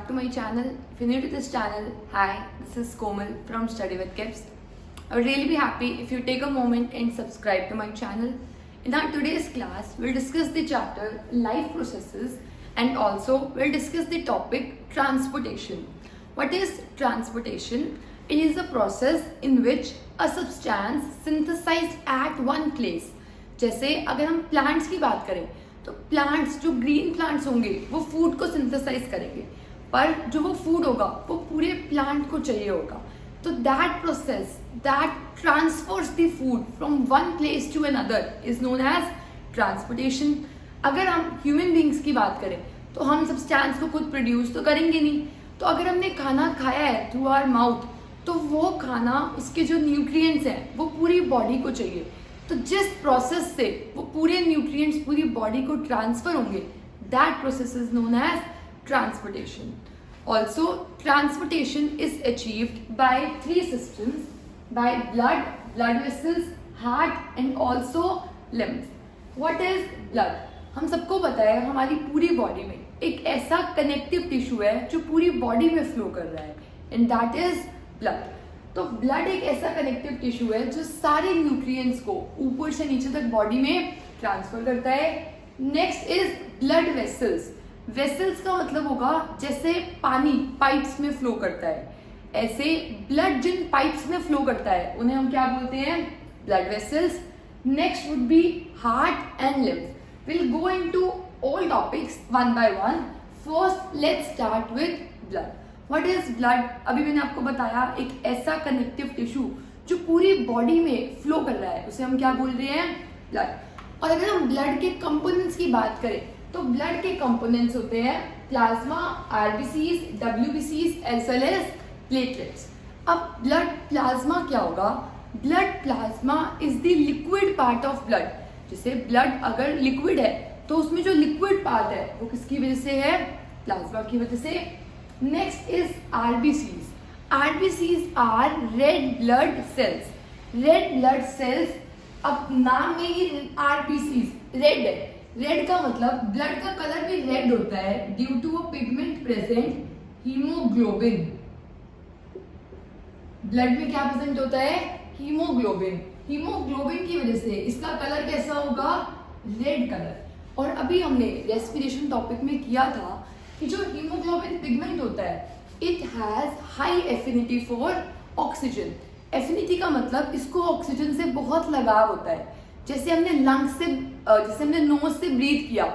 to my channel. If you're new to this channel, hi, this is Komal from Study with Kips. I would really be happy if you take a moment and subscribe to my channel. In our today's class, we'll discuss the chapter Life Processes and also we'll discuss the topic Transportation. What is transportation? It is a process in which a substance synthesized at one place. जैसे अगर हम plants की बात करें तो plants जो green plants होंगे वो फूड को सिंथेसाइज करेंगे, पर जो वो फूड होगा वो पूरे प्लांट को चाहिए होगा. तो that process that transfers the food from one place to another is known as transportation. अगर हम ह्यूमन बींग्स की बात करें तो हम सब्सटेंस को खुद प्रोड्यूस तो करेंगे नहीं, तो अगर हमने खाना खाया है थ्रू आवर माउथ तो वो खाना उसके जो न्यूट्रिएंट्स हैं वो पूरी बॉडी को चाहिए. तो जिस प्रोसेस से वो पूरे न्यूट्रिएंट्स पूरी बॉडी को ट्रांसफर होंगे that process is known as transportation. Also transportation is achieved by three systems, by blood vessels, heart and also lymph. What is blood? हम सबको पता है हमारी पूरी बॉडी में एक ऐसा कनेक्टिव टिश्यू है जो पूरी बॉडी में फ्लो कर रहा है एंड दैट इज ब्लड. तो ब्लड एक ऐसा कनेक्टिव टिश्यू है जो सारे न्यूट्रिएंट्स को ऊपर से नीचे तक बॉडी में ट्रांसफर करता है. Next is blood vessels. Vessels का मतलब होगा जैसे पानी पाइप्स में फ्लो करता है, ऐसे ब्लड जिन पाइप्स में फ्लो करता है उन्हें हम क्या बोलते हैं? Blood vessels. Next would be heart and lymph. Will go into all topics one by one. First let's start with blood. What is blood? अभी मैंने आपको बताया एक ऐसा कनेक्टिव टिश्यू जो पूरी बॉडी में फ्लो कर रहा है, उसे हम क्या बोल रहे हैं? ब्लड. और अगर हम ब्लड के कंपोनेंट्स की बात करें तो ब्लड के कंपोनेंट्स होते हैं प्लाज्मा, आरबीसीज, डब्ल्यूबीसीज एज वेल एज प्लेटलेट्स. अब ब्लड प्लाज्मा क्या होगा? Blood plasma is the liquid part of blood. जैसे ब्लड अगर लिक्विड है तो उसमें जो लिक्विड पार्ट है वो किसकी वजह से है? प्लाज्मा की वजह से. Next is RBCs. RBCs are red blood cells. Red blood cells, अब नाम में ही RBCs रेड है. रेड का मतलब ब्लड का कलर भी रेड होता है due to a pigment present haemoglobin. Blood में क्या प्रेजेंट होता है? हीमोग्लोबिन. हीमोग्लोबिन की वजह से इसका कलर कैसा होगा? Red colour. और अभी हमने रेस्पिरेशन टॉपिक में किया था कि जो हीमोग्लोबिन पिगमेंट होता है it has high affinity for oxygen. Affinity का मतलब इसको ऑक्सीजन से बहुत लगाव होता है. जैसे हमने लंग्स से जैसे हमने नोज से ब्रीथ किया,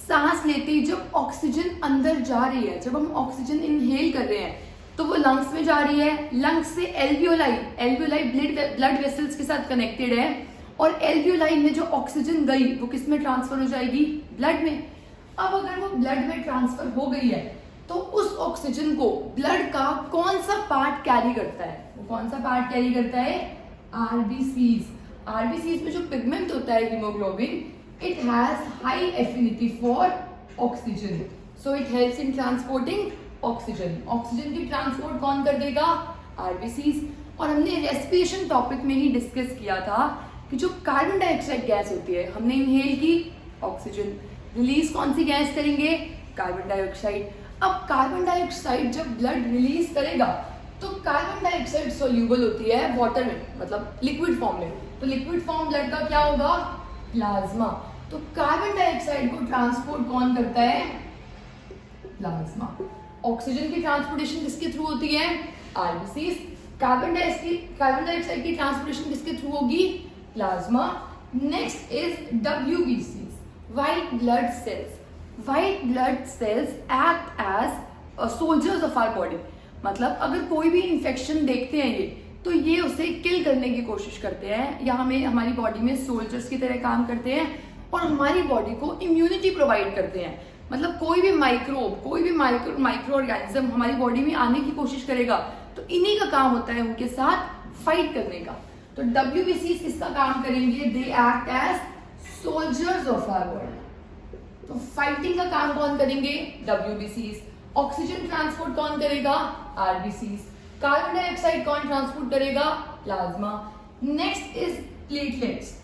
सांस लेते ही जब ऑक्सीजन अंदर जा रही है, जब हम ऑक्सीजन इनहेल कर रहे हैं तो वो लंग्स में जा रही है. लंग्स से एल्वियोलाई ब्लड वेसल्स के साथ कनेक्टेड है और एल्वियोलाई में जो ऑक्सीजन गई वो किस में ट्रांसफर हो जाएगी? ब्लड में. अब अगर वो ब्लड में ट्रांसफर हो गई है तो उस ऑक्सीजन को ब्लड का कौन सा पार्ट कैरी करता है? वो कौन सा पार्ट कैरी करता है? आरबीसीज. आरबीसीज में जो पिगमेंट होता है haemoglobin it has high affinity for oxygen, so it helps in transporting oxygen. Oxygen की ट्रांसपोर्ट कौन कर देगा? आरबीसीज. और हमने रेस्पिरेशन टॉपिक में ही डिस्कस किया था कि जो कार्बन डाइऑक्साइड गैस होती है हमने इनहेल की, ऑक्सीजन. रिलीज कौन सी गैस करेंगे? Carbon dioxide. अब कार्बन डाइऑक्साइड जब ब्लड रिलीज करेगा तो कार्बन डाइऑक्साइड सोल्यूबल होती है वाटर में, मतलब लिक्विड फॉर्म में. तो लिक्विड फॉर्म ब्लड का क्या होगा? प्लाज्मा. तो कार्बन डाइऑक्साइड को ट्रांसपोर्ट कौन करता है? प्लाज्मा. ऑक्सीजन की ट्रांसपोर्टेशन किसके थ्रू होती है? आरबीसीज. कार्बन डाइऑक्साइड की ट्रांसपोर्टेशन किसके थ्रू होगी? Plasma. Next is WBC, white blood cells. White blood cells act as soldiers of our body. मतलब अगर कोई भी इन्फेक्शन देखते हैं ये तो ये उसे किल करने की कोशिश करते हैं या हमें हमारी बॉडी में सोल्जर्स की तरह काम करते हैं और हमारी बॉडी को इम्यूनिटी प्रोवाइड करते हैं. मतलब कोई भी माइक्रो ऑर्गेनिज्म हमारी बॉडी में आने की कोशिश करेगा तो इन्हीं का काम होता है उनके साथ फाइट करने का. तो डब्ल्यूबीसी किसका काम करेंगे? They act as soldiers of our body. तो फाइटिंग का काम कौन करेंगे? डब्ल्यूबीसीज. ऑक्सीजन ट्रांसपोर्ट कौन करेगा? आरबीसीज. कार्बन डाइऑक्साइड कौन ट्रांसपोर्ट करेगा? प्लाज्मा. Next is platelets.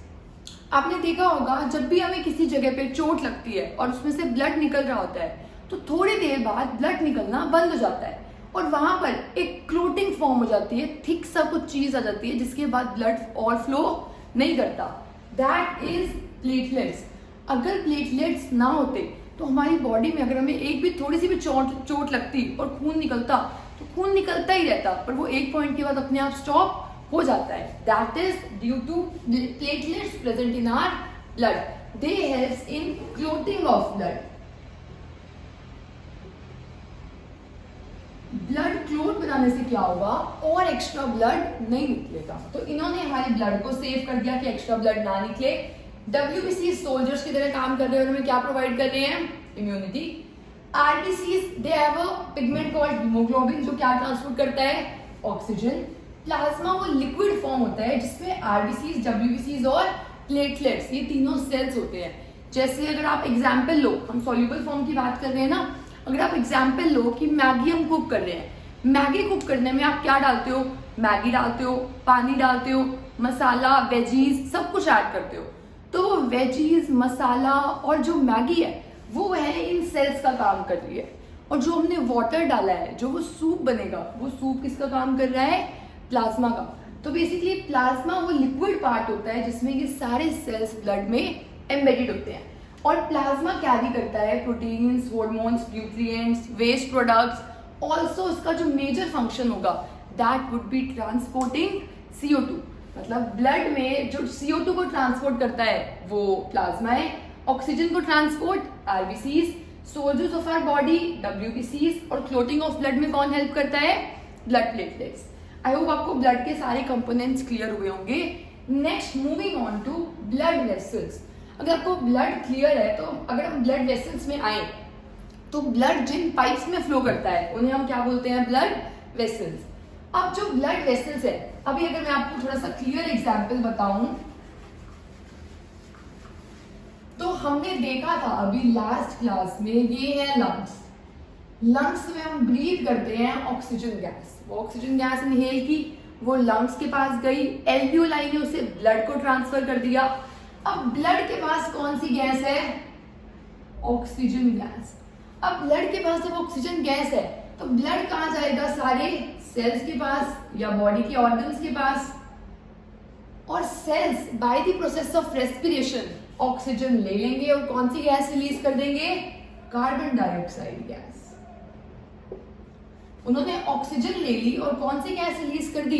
आपने देखा होगा जब भी हमें किसी जगह पे चोट लगती है और उसमें से ब्लड निकल रहा होता है तो थोड़ी देर बाद ब्लड निकलना बंद हो जाता है और वहां पर एक क्लोटिंग फॉर्म हो जाती है, थिक सा कुछ चीज आ जाती है जिसके बाद ब्लड और फ्लो नहीं करता। That is platelets. अगर प्लेटलेट्स ना होते तो हमारी बॉडी में अगर हमें एक भी थोड़ी सी भी चोट लगती और खून निकलता तो खून निकलता ही रहता, पर वो एक पॉइंट के बाद अपने आप स्टॉप हो जाता है। That is due to platelets present in our blood, they helps in clotting of blood. Blood clot बनाने से क्या होगा, और एक्स्ट्रा ब्लड नहीं निकलेगा। तो इन्होंने हमारे ब्लड को सेव कर दिया कि एक्स्ट्रा ब्लड ना निकले। WBC सोल्जर्स की तरह काम कर रहे हैं और हमें क्या प्रोवाइड कर रहे हैं, immunity. RBCs they have a pigment called haemoglobin जो क्या ट्रांसपोर्ट करता है, ऑक्सीजन। प्लाज्मा वो लिक्विड फॉर्म होता है जिसमें RBCs, WBCs और प्लेटलेट्स ये तीनों सेल्स होते हैं। जैसे अगर आप एग्जाम्पल लो, हम सॉल्यूबल फॉर्म की बात कर रहे हैं ना, अगर आप एग्जाम्पल लो कि मैगी हम कुक कर रहे हैं, मैगी कुक करने में आप क्या डालते हो, मैगी डालते हो, पानी डालते हो, मसाला, वेजीज सब कुछ ऐड करते हो। तो वो वेजीज, मसाला और जो मैगी है वो है इन सेल्स का काम कर रही है, और जो हमने वाटर डाला है, जो वो सूप बनेगा, वो सूप किसका काम कर रहा है, प्लाज्मा का। तो बेसिकली प्लाज्मा वो लिक्विड पार्ट होता है जिसमें ये सारे सेल्स ब्लड में एम्बेडेड होते हैं, और प्लाज्मा कैरी करता है proteins, hormones, nutrients, waste products. Also उसका जो मेजर फंक्शन होगा that would be transporting CO2। मतलब ब्लड में जो CO2 को ट्रांसपोर्ट करता है वो प्लाज्मा है, ऑक्सीजन को transport RBCs, soldiers of our body WBCs, और क्लोटिंग ऑफ ब्लड में कौन हेल्प करता है, ब्लड प्लेटलेट्स। आई होप आपको ब्लड के सारे कंपोनेंट्स क्लियर हुए होंगे। Next moving on to blood vessels. अगर आपको ब्लड क्लियर है तो अगर हम ब्लड वेसल्स में आए तो ब्लड जिन पाइप्स में फ्लो करता है उन्हें हम क्या बोलते हैं, ब्लड वेसल्स। अब जो ब्लड वेसल्स है, अभी अगर मैं आपको थोड़ा सा क्लियर एग्जांपल बताऊं तो हमने देखा था अभी लास्ट क्लास में, ये है लंग्स। लंग्स में हम ब्रीथ करते हैं ऑक्सीजन गैस, वो ऑक्सीजन गैस इनहेल की, वो लंग्स के पास गई, एल्वियोलाई ने उसे ब्लड को ट्रांसफर कर दिया। अब ब्लड के पास कौन सी गैस है, ऑक्सीजन गैस। अब ब्लड के पास जब ऑक्सीजन गैस है तो ब्लड कहाँ जाएगा, सारे सेल्स के पास या बॉडी के ऑर्गन्स के पास, और cells by the process of respiration oxygen ले लेंगे और कौन सी गैस रिलीज कर देंगे, कार्बन डाइऑक्साइड गैस। उन्होंने ऑक्सीजन ले ली और कौन सी गैस रिलीज कर दी,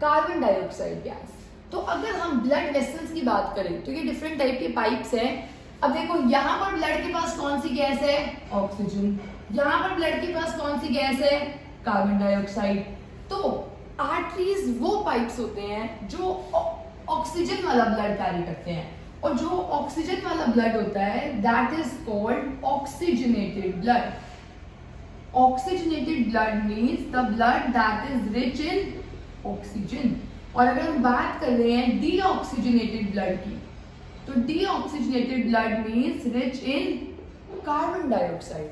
कार्बन डाइऑक्साइड गैस। तो अगर हम ब्लड वेसल्स की बात करें तो ये डिफरेंट टाइप के पाइप्स हैं। अब देखो यहाँ पर ब्लड के पास कौन सी गैस है, ऑक्सीजन। यहाँ पर ब्लड के पास कौन सी गैस है, कार्बन डाइऑक्साइड। तो आर्टरीज वो पाइप्स होते हैं जो ऑक्सीजन वाला ब्लड कैरी करते हैं, और जो ऑक्सीजन वाला ब्लड होता है that is called oxygenated blood. Oxygenated blood means the blood that is rich in oxygen. और अगर हम बात कर रहे हैं डीऑक्सीजनेटेड ब्लड की, तो deoxygenated blood means rich in carbon dioxide.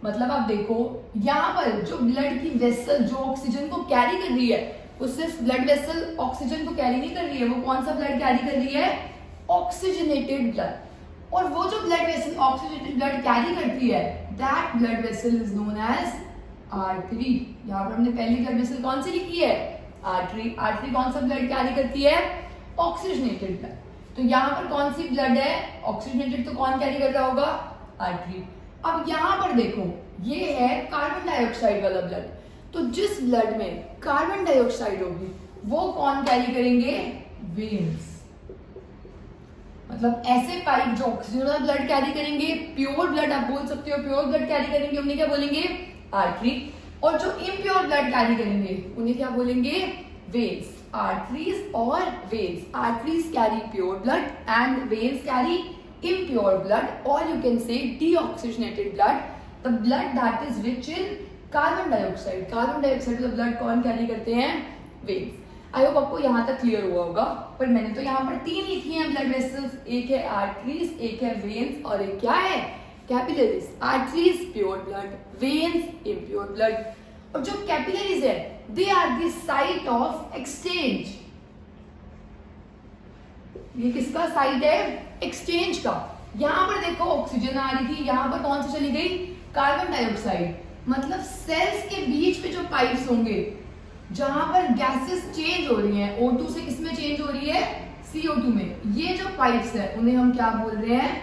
मतलब आप देखो यहाँ पर जो ब्लड की वेसल जो ऑक्सीजन को कैरी कर रही है, वो सिर्फ ब्लड वेसल ऑक्सीजन को कैरी नहीं कर रही है, वो कौन सा ब्लड कैरी कर रही है, ऑक्सीजनेटेड ब्लड। और वो जो blood vessel oxygenated blood carry करती है that blood vessel is known as artery. यहाँ पर हमने पहली ब्लड वेसल कौन सी लिखी है, आर्टरी। आर्टरी कौन सा ब्लड कैरी करती है, ऑक्सीजनेटेड ब्लड। तो यहाँ पर कौन सी ब्लड है, ऑक्सीजनेटेड, तो कौन कैरी कर रहा होगा, आर्टरी। अब यहाँ पर देखो ये है कार्बन डाइऑक्साइड वाला ब्लड, तो जिस ब्लड में कार्बन डाइऑक्साइड होगी वो कौन कैरी करेंगे, वेन्स। मतलब ऐसे पाइप जो ऑक्सीजन वाला ब्लड कैरी करेंगे, प्योर ब्लड आप बोल सकते हो, प्योर ब्लड कैरी करेंगे उन्हें क्या बोलेंगे, आर्टरी। और जो इम्प्योर ब्लड कैरी करेंगे उन्हें क्या बोलेंगे, वेन्स। आर्टरीज और veins, arteries carry pure blood and veins carry impure blood, or you can say deoxygenated blood, the blood that is rich in carbon dioxide। Carbon dioxide का blood कौन carry करते हैं, veins. आई hope आपको यहाँ तक clear हुआ होगा, पर मैंने तो यहाँ पर 3 लिखी हैं ब्लड वेसल्स, एक है आर्टरीज, एक है वेन्स, और एक क्या है, capillaries. Arteries pure blood, veins impure blood. और जो कैपिलरीज है they are the site of exchange. ये किसका साइट है, एक्सचेंज का। यहाँ पर देखो ऑक्सीजन आ रही थी, यहाँ पर कौन सी चली गई, कार्बन डाइऑक्साइड, मतलब सेल्स के बीच में जो पाइप्स होंगे जहां पर गैसेस चेंज हो रही हैं, O2 से किस में चेंज हो रही है, CO2 में, ये जो पाइप्स है उन्हें हम क्या बोल रहे हैं,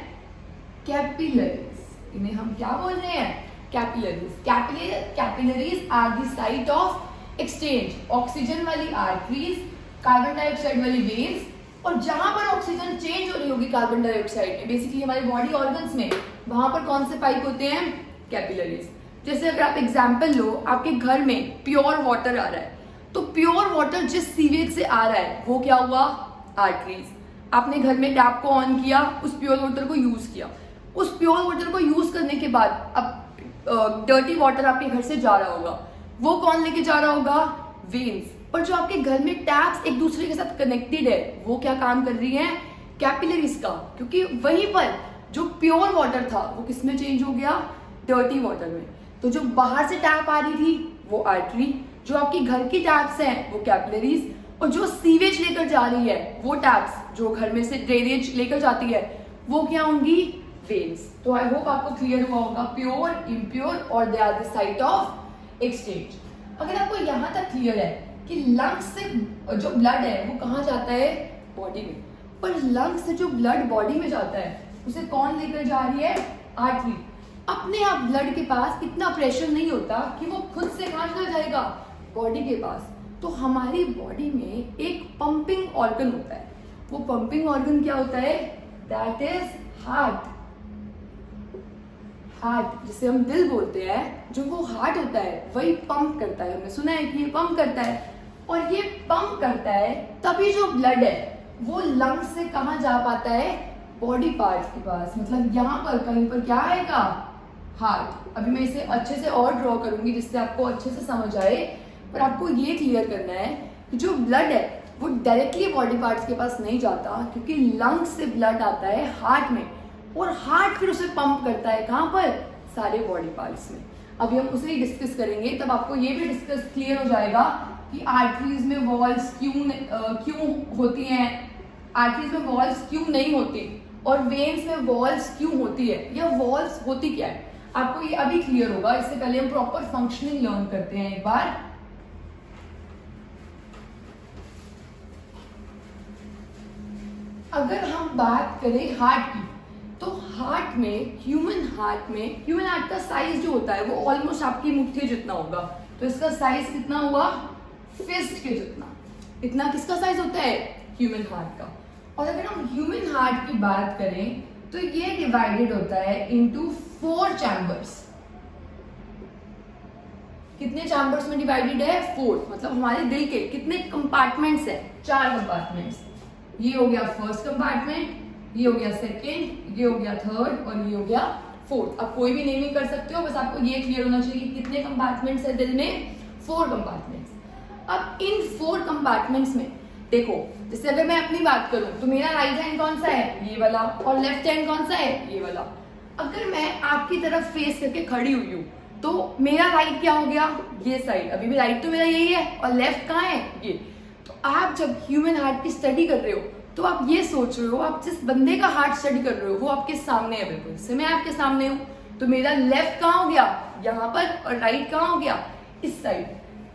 कैपिलरीज। इन्हें हम क्या बोल रहे हैं, capillaries. Capillaries are the site of exchange, oxygen वाली आर्टरीज, कार्बन डाइऑक्साइड वाली वेन्स, और जहां पर ऑक्सीजन चेंज हो रही होगी कार्बन डाइऑक्साइड में, बेसिकली हमारे बॉडी ऑर्गन्स में, वहां पर कौन से पाइप होते हैं, कैपिलरीज। जैसे अगर आप एग्जाम्पल लो, आपके घर में प्योर वाटर आ रहा है, तो प्योर वाटर जिस सीवेज से आ रहा है वो क्या हुआ, आर्टरीज। आपने घर में टैप को ऑन किया, उस प्योर वाटर को यूज किया, उस प्योर वाटर को यूज करने के बाद अब डर्टी वाटर आपके घर से जा रहा होगा, वो कौन लेके जा रहा होगा, वेन्स। और जो आपके घर में टैप्स एक दूसरे के साथ कनेक्टेड है, वो क्या काम कर रही है, कैपिलरीज का, क्योंकि वहीं पर जो प्योर वाटर था वो किस में चेंज हो गया, डर्टी वाटर में। तो जो बाहर से टैप आ रही थी वो आर्टरी, जो आपकी घर की टैप्स हैं वो कैपिलरीज, और जो सीवेज लेकर जा रही है वो टैप्स जो घर में से ड्रेनेज लेकर जाती है वो क्या होंगी, वेन्स। तो आई होप आपको क्लियर हुआ होगा, प्योर, इम्प्योर और they are the site of exchange. अगर आपको यहाँ तक क्लियर है कि लंग्स से जो ब्लड है वो कहाँ जाता है, बॉडी में, पर लंग्स से जो ब्लड बॉडी में जाता है उसे कौन लेकर जा रही है, आर्टरी। अपने आप ब्लड के पास इतना प्रेशर नहीं होता कि वो खुद से कहाँ चला जाएगा, बॉडी के पास। तो हमारी बॉडी में एक पंपिंग ऑर्गन होता है, वो पंपिंग ऑर्गन क्या होता है, दैट इज हार्ट। हार्ट जिसे हम दिल बोलते हैं, जो वो हार्ट होता है वही पंप करता है, हमने सुना है कि ये पंप करता है, और ये पंप करता है तभी जो ब्लड है वो लंग्स से कहाँ जा पाता है, बॉडी पार्ट्स के पास, मतलब यहाँ पर कहीं पर क्या आएगा, हार्ट। अभी मैं इसे अच्छे से और ड्रॉ करूंगी जिससे आपको अच्छे से समझ आए, पर आपको ये क्लियर करना है कि जो ब्लड है वो डायरेक्टली बॉडी पार्ट्स के पास नहीं जाता, क्योंकि लंग्स से ब्लड आता है हार्ट में, और हार्ट फिर उसे पंप करता है कहाँ पर, सारे बॉडी पार्ट्स में। अभी हम उसे ही डिस्कस करेंगे, तब आपको ये भी डिस्कस क्लियर हो जाएगा कि आर्टरीज में वॉल्स क्यों होती हैं, आर्टरीज में वॉल्स क्यों नहीं होती, और वेन्स में वॉल्स क्यों होती है, या वॉल्स होती क्या है, आपको ये अभी क्लियर होगा। इससे पहले हम प्रॉपर फंक्शनिंग लर्न करते हैं एक बार। अगर हम बात करें हार्ट की, तो हार्ट में, ह्यूमन हार्ट का साइज जो होता है वो ऑलमोस्ट आपकी मुट्ठी जितना होगा। तो इसका साइज कितना हुआ, फिस्ट के जितना। इतना किसका साइज होता है, ह्यूमन हार्ट का। और अगर हम ह्यूमन हार्ट की बात करें तो ये डिवाइडेड होता है इनटू 4 चैम्बर्स। कितने चैम्बर्स में डिवाइडेड है, 4। मतलब हमारे दिल के कितने कंपार्टमेंट्स है, 4 कंपार्टमेंट्स। ये हो गया फर्स्ट कंपार्टमेंट, ये हो गया सेकेंड, ये हो गया थर्ड, और ये हो गया फोर्थ। अब कोई भी नेमिंग कर सकते हो, बस आपको ये क्लियर होना चाहिए कि कितने कंपार्टमेंट्स है दिल में, 4 कंपार्टमेंट्स। अब इन 4 कंपार्टमेंट्स में देखो, जैसे अगर मैं अपनी बात करूं तो मेरा राइट हैंड कौन सा है, ये वाला, और लेफ्ट हैंड कौन सा है, ये वाला। अगर मैं आपकी तरफ फेस करके खड़ी हुई हूं तो मेरा राइट क्या हो गया, ये साइड। अभी भी राइट तो मेरा यही है, और लेफ्ट कहाँ है, ये। तो आप जब ह्यूमन हार्ट की स्टडी कर रहे हो तो आप ये सोच रहे हो, आप जिस बंदे का हार्ट स्टडी कर रहे हो वो आपके सामने है, बिल्कुल जैसे मैं आपके सामने हूं। तो मेरा लेफ्ट कहाँ हो गया, यहाँ पर, और राइट कहाँ हो गया, इस साइड।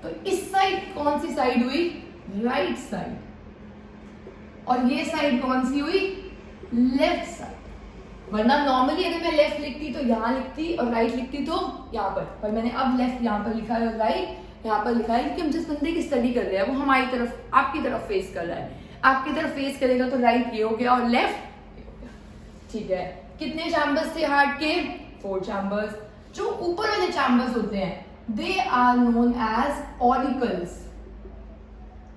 तो इस साइड कौन सी साइड हुई, राइट साइड, और ये साइड कौन सी हुई, लेफ्ट साइड। वरना नॉर्मली अगर मैं लेफ्ट लिखती तो यहाँ लिखती, और राइट लिखती तो यहाँ पर मैंने अब लेफ्ट यहाँ पर लिखा है और राइट यहाँ पर लिखा है, क्योंकि हम जिस बंदे की स्टडी कर रहे हैं वो हमारी तरफ, आपकी तरफ फेस कर रहा है। आपकी तरफ फेस करेगा तो राइट ये हो गया और लेफ्ट ये हो गया, ठीक है। कितने चैम्बर्स थे हार्ट के, 4 चैम्बर्स। जो ऊपर वाले चैम्बर्स होते हैं they are known as auricles.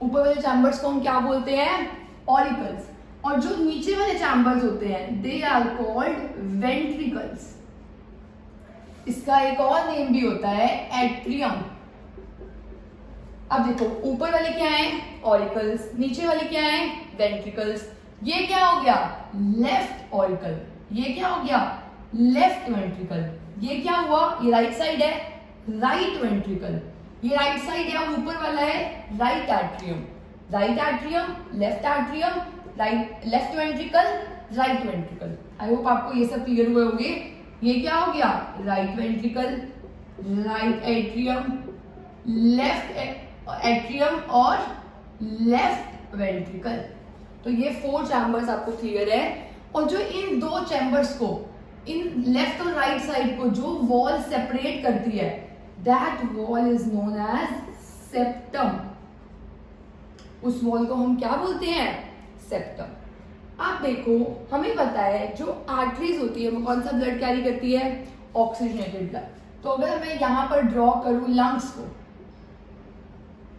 ऊपर वाले चैम्बर्स को हम क्या बोलते हैं, ऑरिकल्स। और जो नीचे वाले चैम्बर्स होते हैं दे आर कॉल्ड वेंट्रिकल्स। इसका एक और नेम भी होता है एट्रियम। अब देखो, ऊपर वाले क्या हैं, ऑरिकल्स, नीचे वाले क्या हैं, वेंट्रिकल्स। ये क्या हो गया, लेफ्ट ऑरिकल, ये क्या हो गया, लेफ्ट वेंट्रिकल। ये क्या हुआ, ये राइट साइड है, राइट वेंट्रिकल। ये राइट साइड है, ऊपर वाला है right atrium. Right atrium, left atrium, right, left ventricle, right ventricle. आई होप आपको ये सब क्लियर हुए होंगे। ये क्या हो गया, right ventricle, right atrium, left atrium और लेफ्ट वेंट्रिकल। तो ये 4 चैम्बर्स आपको क्लियर है। और जो इन 2 चैम्बर्स को, इन लेफ्ट और राइट साइड को जो वॉल सेपरेट करती है, that wall is known as septum. उस वॉल को हम क्या बोलते हैं, सेप्टम। आप देखो, हमें पता है जो आर्टरीज होती है वो कौन सा ब्लड कैरी करती है, ऑक्सीजनेटेड ब्लड। तो अगर मैं यहां पर ड्रॉ करूं लंग्स को,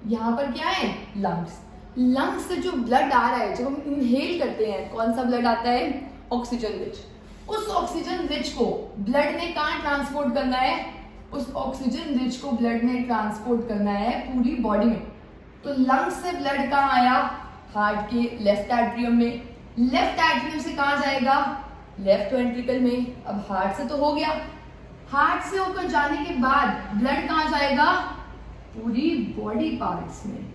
यहां पर क्या है, लंग्स। लंग्स से जो ब्लड आ रहा है, जब हम इनहेल करते हैं, कौन सा ब्लड आता है, ऑक्सीजन रिच। उस ऑक्सीजन रिच को ब्लड ने कहां ट्रांसपोर्ट करना है, उस ऑक्सीजन रिच को ब्लड ने ट्रांसपोर्ट करना है पूरी बॉडी में। तो लंग्स से ब्लड कहां आया, हार्ट के लेफ्ट एट्रियम में। लेफ्ट एट्रियम से कहां जाएगा, लेफ्ट वेंट्रिकल में। अब हार्ट से तो हो गया, हार्ट से होकर जाने के बाद ब्लड कहां जाएगा, पूरी बॉडी पार्ट्स में।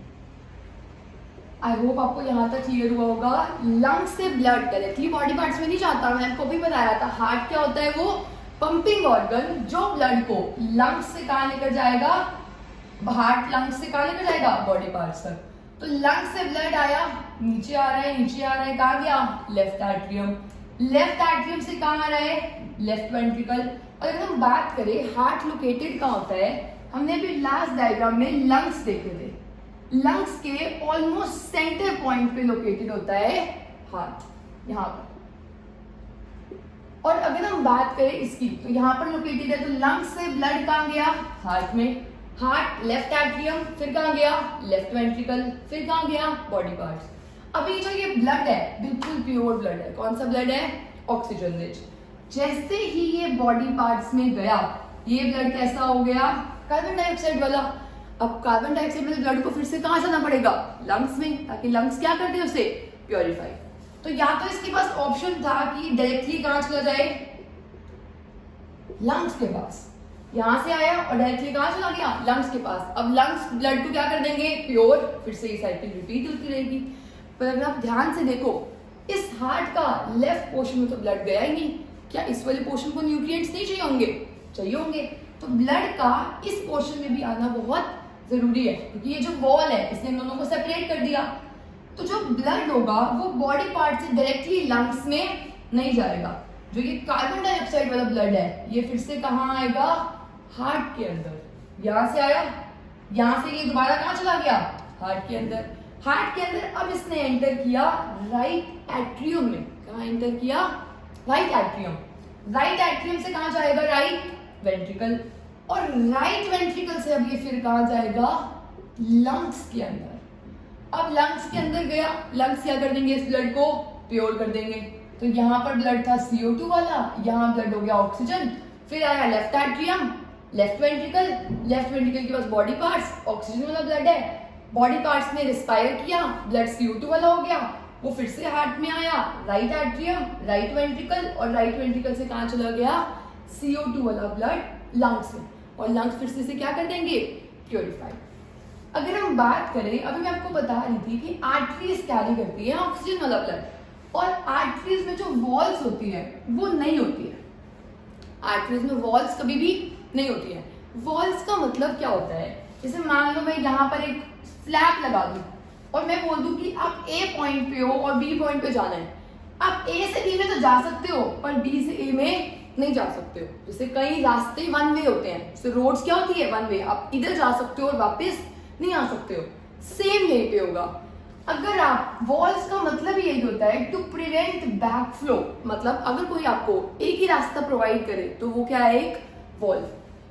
आई होप आपको यहां तक क्लियर हुआ होगा। लंग्स से ब्लड डायरेक्टली बॉडी पार्ट्स में नहीं जाता, मैंने आपको भी बताया था। हार्ट क्या होता है, वो पंपिंग ऑर्गन जो ब्लड को लंग्स से कहां लेकर जाएगा, हार्ट लंग्स से कहां लेकर जाएगा, बॉडी पार्ट्स तक। तो लंग्स से ब्लड आया, नीचे आ रहा है, नीचे आ रहा है, कहां गया, लेफ्ट एट्रियम। लेफ्ट एट्रियम से कहां आ रहा है, लेफ्ट वेंट्रिकल। और अगर हम बात करें हार्ट लोकेटेड कहां होता है, हमने अभी लास्ट डायग्राम में लंग्स देखे थे। लंग्स के ऑलमोस्ट सेंटर पॉइंट पे लोकेटेड होता है हार्ट, यहाँ पर। और अगर हम बात करें इसकी, तो यहाँ पर लोकेटेड है। तो लंग्स से ब्लड कहां गया, हार्ट में। हार्ट लेफ्ट एट्रियम, फिर कहां गया, लेफ्ट वेंट्रिकल, फिर कहां गया, बॉडी पार्ट्स। अभी जो ये ब्लड है बिल्कुल प्योर ब्लड है। कौन सा ब्लड है, ऑक्सीजन रिच। जैसे ही ये बॉडी पार्ट्स में गया, ये ब्लड कैसा हो गया, कार्बन डाइऑक्साइड वाला। अब कार्बन डाइऑक्साइड वाले ब्लड को फिर से कहां जाना पड़ेगा, लंग्स में, ताकि लंग्स क्या करते हैं, उसे प्योरीफाई। तो या तो इसके पास ऑप्शन था कि डायरेक्टली कहां चला जाए, लंग्स के पास, यहां से आया और डायरेक्टली कहां चला गया, लंग्स के पास। अब लंग्स ब्लड को क्या कर देंगे, प्योर, फिर से ये साइकिल रिपीट होती रहेगी। पर अगर आप ध्यान से देखो, इस हार्ट का लेफ्ट पोर्शन में तो ब्लड गया ही नहीं। क्या इस वाले पोर्शन को न्यूट्रिएंट्स नहीं चाहिए होंगे, चाहिए होंगे। तो ब्लड का इस पोर्शन में भी आना बहुत जरूरी है, क्योंकि ये जो वॉल है इसने इन दोनों को सेपरेट कर दिया। तो जो ब्लड होगा वो बॉडी पार्ट से डायरेक्टली लंग्स में नहीं जाएगा। जो ये कार्बन डाइऑक्साइड वाला ब्लड है, ये फिर से कहां आएगा, हार्ट के अंदर। यहां से आया, यहां से ये दोबारा कहां चला गया, हार्ट के अंदर। हार्ट के अंदर अब इसने एंटर किया राइट एट्रियम में। कहां एंटर किया, राइट एट्रियम। राइट एट्रियम से कहां जाएगा, राइट वेंट्रिकल। और राइट वेंट्रिकल से अब ये फिर कहां जाएगा, लंग्स के अंदर। अब लंग्स के अंदर गया, लंग्स क्या कर देंगे, इस ब्लड को प्योर कर देंगे। तो यहाँ पर ब्लड था CO2 वाला, यहाँ ब्लड हो गया ऑक्सीजन। फिर आया left atrium, left ventricle. Left ventricle के पास बॉडी पार्ट्स, ऑक्सीजन वाला ब्लड है। बॉडी पार्ट्स ने रिस्पायर किया, ब्लड CO2 वाला हो गया। वो फिर से हार्ट में आया, राइट एट्रियम, राइट वेंट्रिकल। और राइट वेंट्रिकल से कहां चला गया, CO2 वाला ब्लड लंग्स में। और लंग्स फिर से क्या कर देंगे, प्योरीफाई। अगर हम बात करें, अभी मैं आपको बता रही थी कि आर्टरीज कैरी करती है ऑक्सीजन वाला ब्लड, और आर्टरीज में जो वॉल्स होती है वो नहीं होती है। आर्टरीज में वॉल्स कभी भी नहीं होती है। वॉल्स का मतलब क्या होता है, जैसे मान लो मैं यहाँ पर एक फ्लैप लगा दूं और मैं बोल दूं कि आप A पॉइंट पे हो और B पॉइंट पे जाना है। आप A से B में तो जा सकते हो, पर B से A में नहीं जा सकते हो। जैसे कई रास्ते वन वे होते हैं, जैसे रोड्स क्या होती है, वन वे। आप इधर जा सकते हो और वापस नहीं आ सकते हो। सेम यहीं पे होगा। अगर आप, वॉल्स का मतलब ही यही होता है, टू प्रिवेंट बैक फ्लो। मतलब अगर कोई आपको एक ही रास्ता प्रोवाइड करे तो वो क्या है, एक वॉल।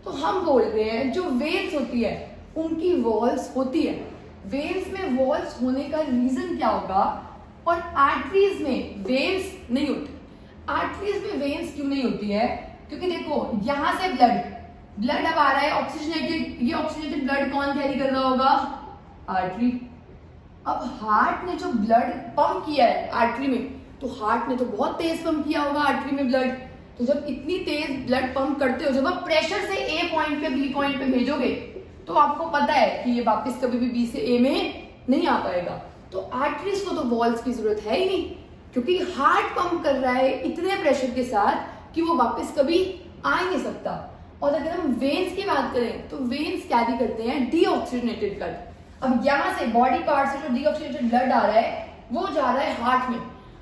तो हम बोल रहे हैं जो वेन्स होती है उनकी वॉल्स होती है। वेन्स में वॉल्स होने का रीजन क्या होगा, और आर्टरीज में वेन्स नहीं होती। आर्टरीज में वेन्स क्यों नहीं होती है, क्योंकि देखो यहाँ से ब्लड अब आ रहा है ऑक्सीजनेटेड। ये ऑक्सीजनेटेड ब्लड कौन कैरी कर रहा होगा, आर्टरी। अब हार्ट ने जो ब्लड पंप किया है आर्टरी में, तो हार्ट ने तो बहुत तेज पंप किया होगा आर्टरी में ब्लड। तो जब इतनी तेज ब्लड पंप करते हो, जब आप प्रेशर से A पॉइंट पे B पॉइंट पे भेजोगे, तो आपको पता है कि ये वापस कभी भी B से A में नहीं आ पाएगा। तो आर्टरीज को तो वॉल्स की जरूरत है ही नहीं, क्योंकि हार्ट पंप कर रहा है इतने प्रेशर के साथ कि वो वापस कभी आ ही नहीं सकता। और अगर हम वेन्स की बात करें तो वेन्स कैरी करते हैं डीऑक्सीजनेटेड ब्लड। अब यहाँ से बॉडी पार्ट से जो डीऑक्सीजनेटेड ब्लड आ रहा है वो जा रहा है हार्ट में।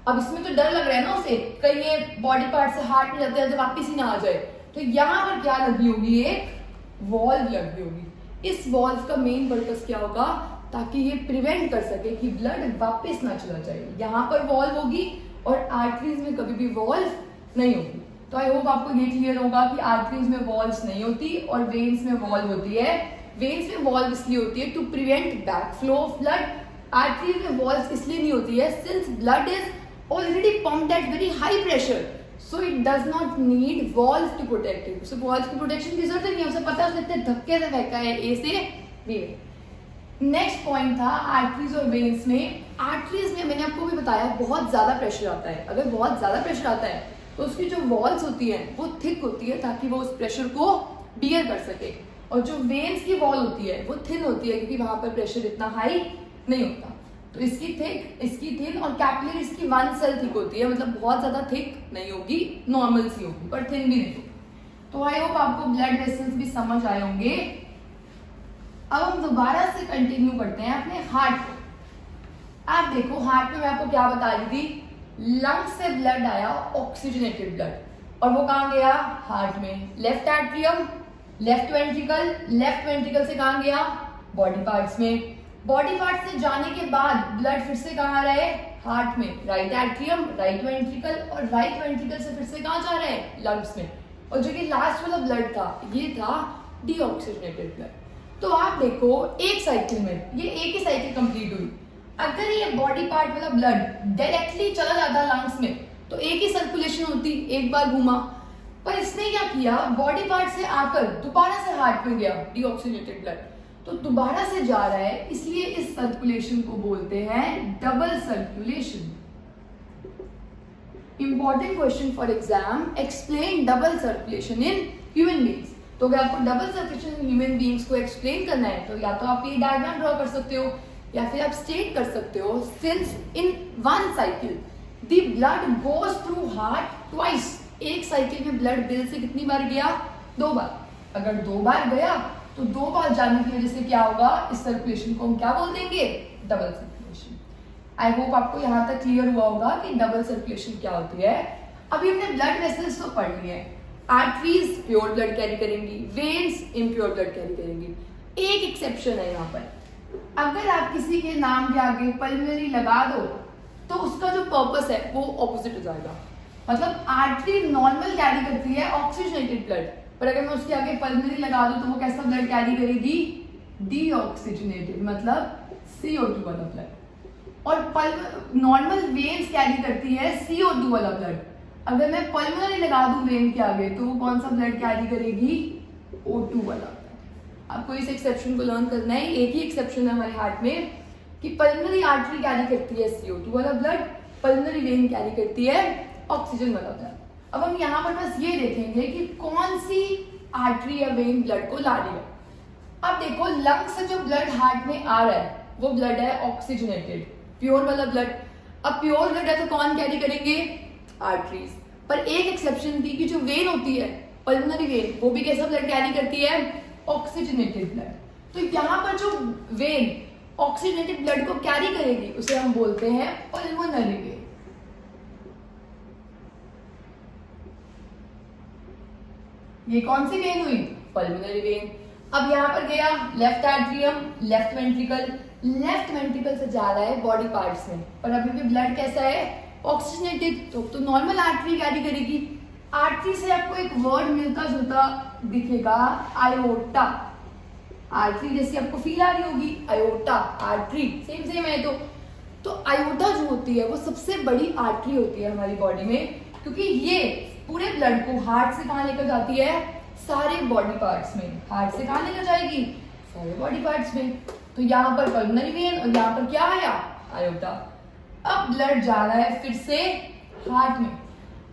अब इसमें तो डर लग रहा है ना उसे, कहीं ये बॉडी पार्ट से हार्ट में जाते हैं तो वापिस ही ना आ जाए। तो यहाँ पर क्या लगी होगी, एक वॉल्व लगी होगी। इस वॉल्व का मेन पर्पस क्या होगा, ताकि ये प्रिवेंट कर सके कि ब्लड वापस ना चला जाए। यहाँ पर वॉल्व होगी और आर्टरीज में कभी भी वॉल्व नहीं होगी। तो आई होप आपको ये क्लियर होगा कि आर्टरीज में वॉल्व्स नहीं होती और वेन्स में वॉल्व होती है। वेन्स में वॉल्व इसलिए होती है to prevent back flow of blood. Arteries में वॉल्व इसलिए नहीं होती है since blood is already pumped at very high pressure, so it does not need valve to protect it. So valve की प्रोटेक्शन की जरूरत नहीं है, उसे पता है उसने इतने धक्के से फेंका है ए से बी में। नेक्स्ट पॉइंट था आर्टरीज और वेन्स में। आर्टरीज में मैंने आपको भी बताया बहुत ज्यादा प्रेशर आता है। अगर बहुत ज्यादा प्रेशर आता है तो उसकी जो वॉल्स होती हैं वो थिक होती है ताकि वो उस प्रेशर को बियर कर सके। और जो वेन्स की वॉल होती है वो थिन होती है क्योंकि वहां पर प्रेशर इतना हाई नहीं होता। तो इसकी थिक, इसकी थिन और कैपिलरी इसकी वन सेल थिक होती है, मतलब बहुत ज्यादा थिक नहीं होगी, नॉर्मल सी होगी पर थिन भी नहीं होगी। तो आई होप आपको ब्लड वेसल्स भी समझ आए होंगे। अब हम दोबारा से कंटिन्यू करते हैं अपने हार्ट को। आप देखो हार्ट में मैं आपको क्या बता रही थी, लंग से ब्लड आया ऑक्सीजनेटेड ब्लड और वो कहाँ गया, हार्ट में। लेफ्ट एट्रियम, लेफ्ट वेंट्रिकल से कहाँ गया, बॉडी पार्ट्स में। बॉडी पार्ट से जाने के बाद ब्लड फिर से कहाँ आ रहा है, हार्ट में। राइट एट्रियम, राइट वेंट्रिकल और राइट वेंट्रिकल से फिर से कहाँ जा रहा है, लंग्स में। और जो कि लास्ट वाला ब्लड था ये था डीऑक्सीजनेटेड ब्लड। तो आप देखो एक साइकिल में ये एक ही साइकिल कंप्लीट हुई। अगर ये बॉडी पार्ट वाला ब्लड डायरेक्टली चला जाता लंग्स में तो एक ही सर्कुलेशन होती, एक बार घूमा। पर इसने क्या किया, बॉडी पार्ट से आकर दोबारा से हार्ट में गया डीऑक्सीजनेटेड ब्लड, तो दोबारा से जा रहा है, इसलिए इस सर्कुलेशन को बोलते हैं double circulation. Important question for exam, explain double circulation in human beings. तो अगर आपको double circulation in human beings को एक्सप्लेन करना है तो या तो आप ये डायग्राम ड्रॉ कर सकते हो या फिर आप स्टेट कर सकते हो, since in one cycle the blood goes through heart twice. एक साइकिल में ब्लड दिल से कितनी बार गया, 2 बार। अगर 2 बार गया तो 2 बार जाने की वजह से क्या होगा, इस सर्कुलेशन को हम क्या बोल देंगे, डबल सर्कुलेशन। आई होप आपको यहाँ तक क्लियर हुआ होगा कि डबल सर्कुलेशन क्या होती है। अभी हमने ब्लड वेसल्स तो पढ़ लिए हैं। आर्टरीज प्योर ब्लड कैरी करेंगी, वेन्स इम्प्योर ब्लड कैरी करेंगी। एक एक्सेप्शन है यहाँ पर, अगर आप किसी के नाम के आगे पल्मोनरी लगा दो तो उसका जो पर्पस है वो ऑपोजिट हो जाएगा। मतलब आर्टरी नॉर्मल कैरी करती है ऑक्सीजनेटेड ब्लड, पर अगर मैं उसके आगे पल्मोनरी लगा दूं तो वो कैसा ब्लड कैरी करेगी, डीऑक्सीजनेटेड, मतलब CO2 वाला ब्लड। और नॉर्मल वेन्स कैरी करती है CO2 वाला ब्लड। अगर मैं पल्मोनरी लगा दूं वेन के आगे तो वो कौन सा ब्लड कैरी करेगी, O2 वाला। आपको इस एक्सेप्शन को लर्न करना है। एक ही एक्सेप्शन है हमारे हार्ट में कि पल्मोनरी आर्टरी कैरी करती है CO2 वाला ब्लड, पल्मोनरी वेन कैरी करती है ऑक्सीजन वाला ब्लड। अब हम यहाँ पर बस ये देखेंगे कि कौन सी आर्टरी या वेन ब्लड को ला रही है। अब देखो लंग से जो ब्लड हार्ट में आ रहा है वो ब्लड है ऑक्सीजनेटेड, प्योर वाला ब्लड। अब प्योर ब्लड है तो कौन कैरी करेंगे, आर्टरीज। पर एक एक्सेप्शन थी कि जो वेन होती है पल्मोनरी वेन, वो भी कैसा ब्लड कैरी करती है, ऑक्सीजनेटेड ब्लड। तो यहाँ पर जो वेन ऑक्सीजनेटेड ब्लड को कैरी करेगी उसे हम बोलते हैं पल्मोनरी वेन। ये कौन सी वेन हुई, पल्मोनरी वेन। अब यहाँ पर गया लेफ्ट एट्रियम, लेफ्ट वेंट्रिकल से जा रहा है बॉडी पार्ट्स में, पर अभी भी ब्लड कैसा है, ऑक्सीजनेटेड। तो नॉर्मल आर्टरी कैरी करेगी। आर्टरी से आपको एक वर्ड मिलता जुलता दिखेगा, आयोटा। आर्टरी जैसी आपको फील आ रही होगी, आयोटा आर्टरी सेम है। तो आयोटा जो होती है वो सबसे बड़ी आर्टरी होती है हमारी बॉडी में, क्योंकि ये पूरे ब्लड को हार्ट से कहाँ लेकर जाती है, सारे बॉडी पार्ट्स में। हार्ट से कहाँ लेकर जाएगी, सारे बॉडी पार्ट्स में। तो यहाँ पर पल्मोनरी वेन और यहाँ पर क्या आया, आयोटा। अब ब्लड जा रहा है फिर से हार्ट में।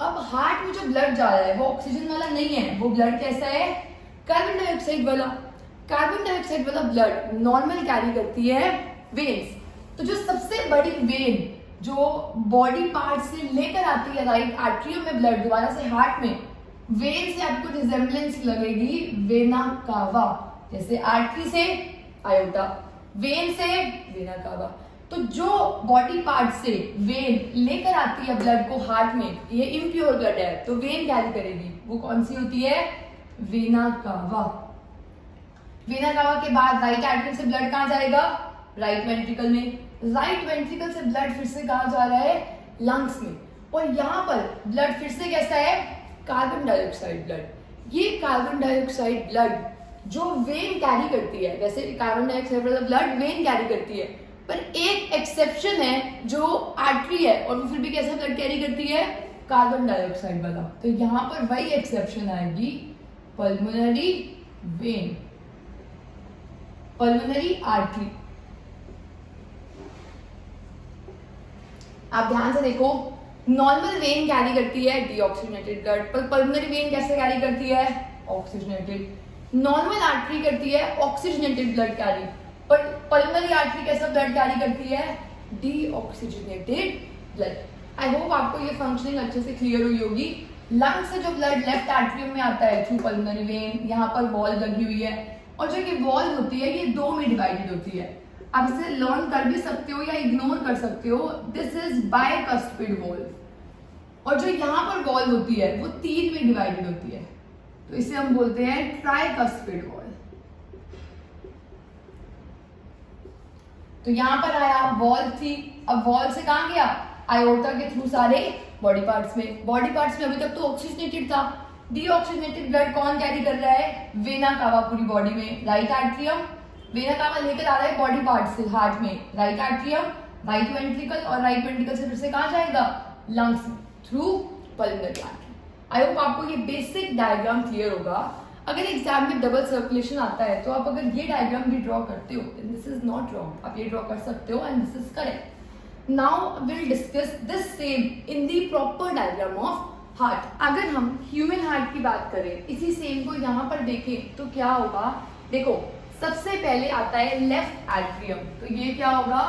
अब हार्ट में जो ब्लड जा रहा है वो ऑक्सीजन वाला नहीं है, वो ब्लड कैसा है, कार्बन डाइऑक्साइड वाला। कार्बन डाइऑक्साइड वाला ब्लड नॉर्मल कैरी करती है वेन्स। तो जो सबसे बड़ी वेन जो बॉडी पार्ट से लेकर आती है राइट आर्टरियम में ब्लड दोबारा से हार्ट में, वेन से आपको रिजेम्बलेंस लगेगी वेना कावा, जैसे आर्टरी से आयोटा, वेन से वेना कावा। तो जो बॉडी पार्ट से वेन लेकर आती है ब्लड को हार्ट में, ये इम्प्योर ब्लड है तो वेन कैरी करेगी, वो कौन सी होती है, वेना कावा। वेना कावा के बाद राइट आर्टरी से ब्लड कहाँ जाएगा, राइट वेंट्रिकल में, राइट वेंट्रिकल से ब्लड फिर से कहाँ जा रहा है, लंग्स में, और यहाँ पर ब्लड फिर से कैसा है, कार्बन डाइऑक्साइड ब्लड। ये कार्बन डाइऑक्साइड ब्लड जो वेन कैरी करती है, वैसे कार्बन डाइऑक्साइड वाला ब्लड वेन कैरी करती है, पर एक एक्सेप्शन है जो आर्टरी है और वो फिर भी कैसा ब्लड कैरी करती है, कार्बन डाइऑक्साइड वाला। तो यहाँ पर वही एक्सेप्शन आएगी, पल्मोनरी वेन, पल्मोनरी आर्टरी। आप ध्यान से देखो, नॉर्मल वेन कैरी करती है डीऑक्सीजनेटेड ब्लड, पर पल्मोनरी वेन कैसे कैरी करती है, ऑक्सीजनेटेड। नॉर्मल आर्टरी करती है ऑक्सीजनेटेड ब्लड कैरी, पर पल्मोनरी आर्टरी कैसा ब्लड कैरी करती है, डीऑक्सीजनेटेड ब्लड। आई होप आपको ये फंक्शनिंग अच्छे से क्लियर हुई होगी। लंग से जो ब्लड लेफ्ट आर्टरियम में आता है थ्रू पल्मोनरी वेन, यहाँ पर वॉल्व लगी हुई है, और जो ये वॉल्व होती है ये दो में डिवाइडेड होती है। आप इसे लर्न कर भी सकते हो या इग्नोर कर सकते हो, दिस इज बाइकस्पिड वॉल्व। और जो यहाँ पर वॉल्व होती है वो तीन में डिवाइडेड होती है, तो इसे हम बोलते हैं ट्राइकस्पिड वॉल्व। तो यहां पर आया वॉल्व थी, अब वॉल्व से कहां गया, आयोटा के थ्रू सारे बॉडी पार्ट्स में। बॉडी पार्ट्स में अभी तक तो ऑक्सीजनेटेड था, डीऑक्सीजनेटेड ब्लड कौन कैरी कर रहा है, वेना कावा पूरी बॉडी में, राइट आर्टरियम, वेना कावा लेकर आ रहा है बॉडी पार्ट से हार्ट में, राइट आर्टरियम, राइट वेंट्रिकल, और राइट वेंट्रिकल से फिर से कहां जाएगा, लंग्स में, थ्रू पल्मोनरी आर्टरी। आई होप आपको ये बेसिक डायग्राम क्लियर होगा। अगर एग्जाम में डबल सर्कुलेशन आता है तो आप अगर ये डायग्राम भी ड्रॉ करते हो, दिस इज नॉट रॉन्ग, आप ये ड्रॉ कर सकते हो and this is correct. Now will discuss this same in the proper diagram of heart. अगर हम ह्यूमन हार्ट की बात करें, इसी सेम को यहाँ पर देखें तो क्या होगा, देखो सबसे पहले आता है लेफ्ट एट्रियम, तो ये क्या होगा,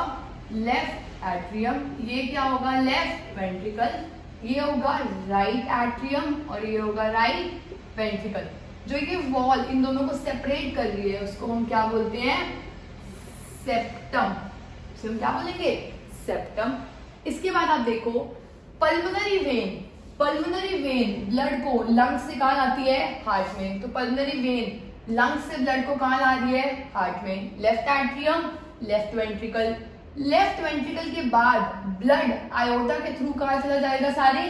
लेफ्ट एट्रियम, ये क्या होगा, लेफ्ट वेंट्रिकल, ये होगा राइट एट्रियम, और ये होगा राइट वेंट्रिकल। जो ये वॉल इन दोनों को सेपरेट कर रही है उसको हम क्या बोलते हैं, सेप्टम। इसे हम क्या बोलेंगे, सेप्टम। इसके बाद आप देखो pulmonary vein, pulmonary vein blood को लंग्स से कहाँ लाती है, हार्ट में, तो पल्मोनरी वेन लंग्स से ब्लड को कहाँ ला रही है, हार्ट में, left atrium, left ventricle. Left ventricle के बाद ब्लड आयोटा के थ्रू कहाँ चला जाएगा, सारे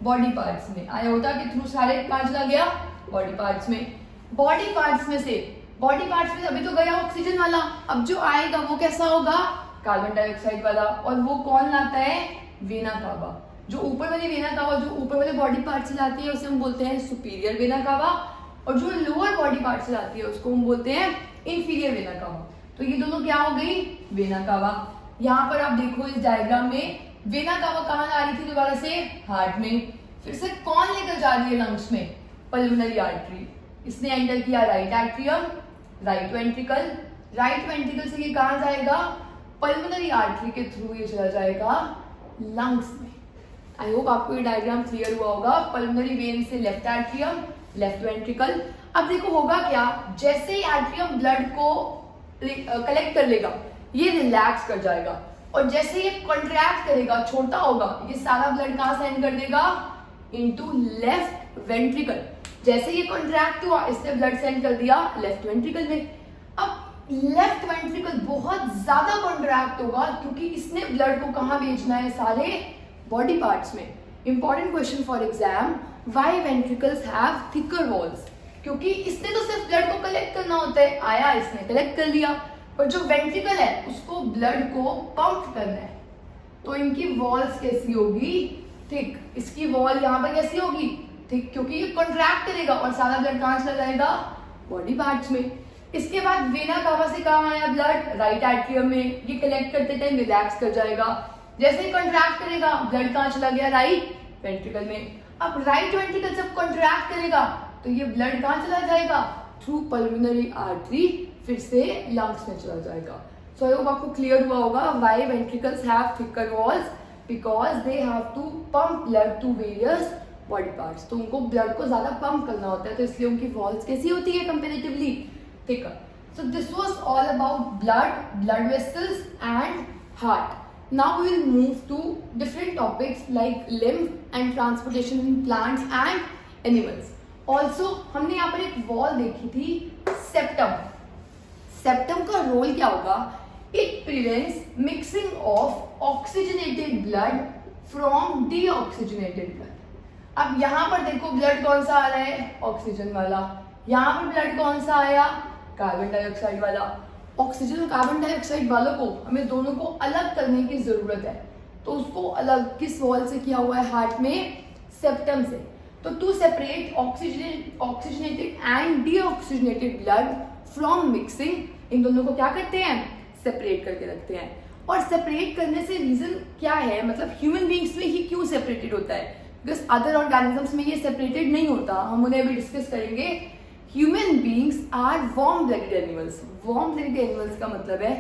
बॉडी पार्ट्स में, आयोटा के थ्रू सारे कहाँ चला गया, बॉडी पार्ट्स में। बॉडी पार्ट्स में से अभी तो गया ऑक्सीजन वाला, अब जो आएगा वो कैसा होगा, कार्बन डाइऑक्साइड वाला, और वो कौन लाता है, वेना कावा। जो ऊपर वाली वेना कावा जो ऊपर वाले बॉडी पार्ट से लाती है उसे हम बोलते हैं सुपीरियर वेना कावा, और जो लोअर बॉडी पार्ट से लाती है उसको हम बोलते हैं इंफीरियर वेना कावा। तो ये दोनों क्या हो गई, वेना कावा। यहाँ पर आप देखो इस डायग्राम में वेना कावा कहाँ ला रही थी, दोबारा से हार्ट में, फिर से कौन लेकर जा रही है लंग्स में, पल्मोनरी आर्टरी। इसने एंटर किया right atrium, right ventricle, right ventricle से ये कहां जाएगा, पल्मोनरी आर्टरी के थ्रू ये चला जाएगा लंग्स में। आई होप आपको ये डायग्राम क्लियर हुआ होगा। पल्मोनरी वेन से लेफ्ट एट्रियम, लेफ्ट वेंट्रिकल। अब देखो होगा क्या, जैसे ही एट्रियम ब्लड को कलेक्ट कर लेगा ये रिलैक्स कर जाएगा, और जैसे ये कॉन्ट्रैक्ट करेगा, छोटा होगा, ये सारा ब्लड कहां सेंड कर देगा, इनटू लेफ्ट वेंट्रिकल। जैसे ये कॉन्ट्रैक्ट हुआ इसने ब्लड सेंड कर दिया लेफ्ट वेंट्रिकल में। अब लेफ्ट वेंट्रिकल बहुत ज्यादा कॉन्ट्रैक्ट होगा क्योंकि इसने ब्लड को कहां भेजना है, सारे बॉडी पार्ट्स में। Important question for exam, why ventricles have thicker walls, क्योंकि इसने तो सिर्फ ब्लड को कलेक्ट करना होता है, आया इसने कलेक्ट कर लिया, पर जो वेंट्रिकल है उसको ब्लड को पंप करना है, तो इनकी वॉल्स कैसी होगी, थिक। इसकी वॉल यहाँ पर कैसी होगी, ठीक, क्योंकि ये कॉन्ट्रैक्ट करेगा और सारा ब्लड कहाँ चला जाएगा, बॉडी पार्ट्स में। इसके बाद वेना कावा से कहाँ आया ब्लड, राइट एट्रियम में, ये कलेक्ट करते टाइम रिलैक्स कर जाएगा। जैसे ही कॉन्ट्रैक्ट करेगा ब्लड कहाँ चला गया, राइट वेंट्रिकल में। अब राइट वेंट्रिकल जब कॉन्ट्रैक्ट करेगा तो ये ब्लड कहाँ चला जाएगा, थ्रू पल्मोनरी आर्टरी, फिर से लंग्स में चला जाएगा। सो आई होप आपको क्लियर हुआ होगा why ventricles have thicker walls. Because they have to pump blood to various body parts. तो उनको ब्लड को ज्यादा पंप करना होता है, तो इसलिए उनकी वॉल्स कैसी होती है comparatively thicker. So this was all about blood vessels and heart. Now we will move to different topics like lymph and transportation in plants and animals. Also हमने यहाँ पर एक वॉल देखी थी सेप्टम। सेप्टम का रोल क्या होगा? It prevents mixing of oxygenated blood from deoxygenated blood. अब यहाँ पर देखो ब्लड कौन सा आ रहा है? ऑक्सीजन वाला। यहाँ पर ब्लड कौन सा आया? कार्बन डाइऑक्साइड वाला। ऑक्सीजन और कार्बन डाइऑक्साइड वालों को हमें दोनों को अलग करने की जरूरत है, तो उसको अलग किस वॉल से किया हुआ है? हार्ट में सेप्टम से। तो to separate oxygenated and deoxygenated blood from mixing, इन दोनों को क्या करते हैं? सेपरेट करके रखते हैं। और सेपरेट करने से रीजन क्या है? मतलब ह्यूमन बींग्स में ही क्यों सेपरेटेड होता है? बिकॉज अदर ऑर्गेनिजम्स में ये सेपरेटेड नहीं होता, हम उन्हें अभी डिस्कस करेंगे। Human beings are warm blooded animals. Warm blooded animals का मतलब है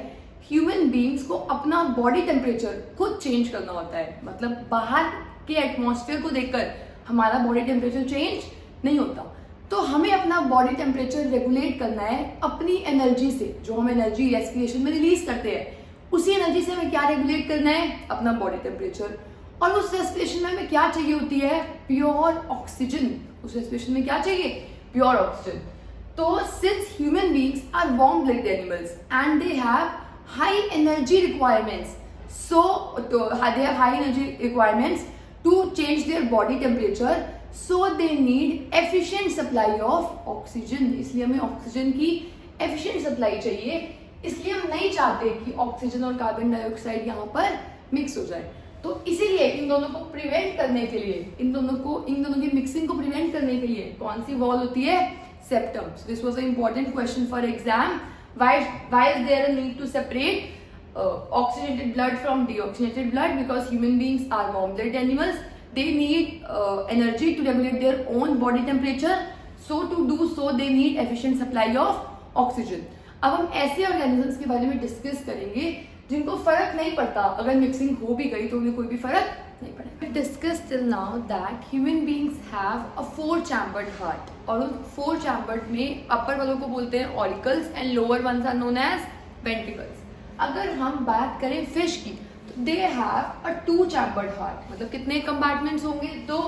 ह्यूमन बींग्स को अपना बॉडी टेम्परेचर खुद चेंज करना होता है। मतलब बाहर के एटमॉस्फेयर को देखकर हमारा बॉडी टेम्परेचर चेंज नहीं होता, तो हमें अपना बॉडी टेम्परेचर रेगुलेट करना है अपनी एनर्जी से। जो हम एनर्जी रेस्पिरेशन में रिलीज करते हैं, उसी एनर्जी से हमें क्या रेगुलेट करना है? अपना बॉडी टेम्परेचर। और उस रेस्पिरेशन में हमें क्या चाहिए होती है? Pure oxygen. उस रेस्पिरेशन में क्या चाहिए? Pure oxygen. तो since human beings are warm blooded animals and they have high energy requirements, so they have high energy requirements to change their body temperature, so they need efficient supply of oxygen. इसलिए हमें oxygen की efficient supply चाहिए। इसलिए हम नहीं चाहते कि oxygen और कार्बन डाइऑक्साइड यहाँ पर मिक्स हो जाए। तो इसीलिए इन दोनों को प्रिवेंट करने के लिए, इन दोनों की मिक्सिंग को प्रिवेंट करने के लिए कौन सी वॉल होती है? Septum. This was a important question for exam. Why is there a need to separate oxygenated blood from deoxygenated blood? Because human beings are warm blooded animals. They need energy to regulate their own body temperature. So to do so, they need efficient supply of oxygen. अब हम ऐसे organisms के बारे में discuss करेंगे जिनको फर्क नहीं पड़ता, अगर मिक्सिंग हो भी गई तो उन्हें कोई भी फर्क नहीं पड़ेगा। Discuss till now that human beings have a 4 chambered heart, और उन 4 चैम्बर्ड में अपर वालों को बोलते हैं auricles and lower ones are known as ventricles. अगर हम बात करें फिश की, तो they have a 2 chambered heart. मतलब कितने कंपार्टमेंट्स होंगे? 2।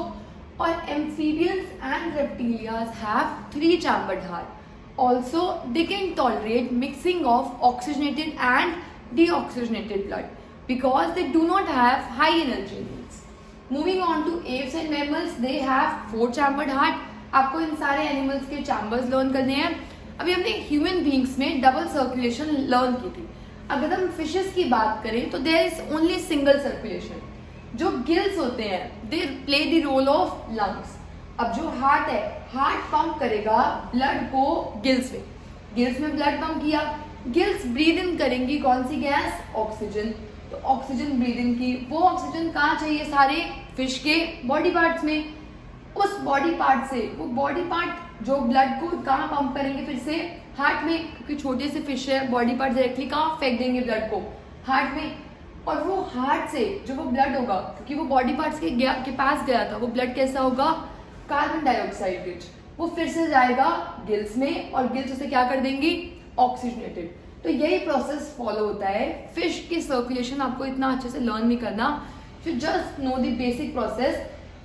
और amphibians and reptilias have 3 chambered heart. Also, they can tolerate mixing of oxygenated and deoxygenated blood because they do not have high energy needs. Moving on to apes and mammals, they have 4 chambered heart. आपको इन सारे animals के chambers learn करने हैं। अभी हमने human beings में double circulation learn की थी। अगर हम फिशेस की बात करें तो there is only single circulation. जो गिल्स होते हैं, they play the role of lungs. अब जो हार्ट है, हार्ट पंप करेगा ब्लड को गिल्स में, गिल्स में ब्लड पंप किया, गिल्स ब्रीद इन करेंगी कौन सी गैस? ऑक्सीजन। तो ऑक्सीजन ब्रीद इन की, वो ऑक्सीजन कहाँ चाहिए? सारे फिश के बॉडी पार्ट्स में। उस बॉडी पार्ट से वो बॉडी पार्ट जो ब्लड को कहाँ पंप करेंगे? फिर से हार्ट में, क्योंकि छोटे से फिश है, बॉडी पार्ट डायरेक्टली कहाँ फेंक देंगे ब्लड को? हार्ट में। और वो हार्ट से जो वो ब्लड होगा, क्योंकि वो बॉडी पार्ट्स के पास गया था, वो ब्लड कैसा होगा? Carbon dioxide rich. वो फिर से जाएगा गिल्स में, और गिल्स उसे क्या कर देंगी? ऑक्सीजनेटेड। तो यही प्रोसेस फॉलो होता है। फिश की सर्कुलेशन आपको इतना अच्छे से लर्न नहीं करना, you just know the basic process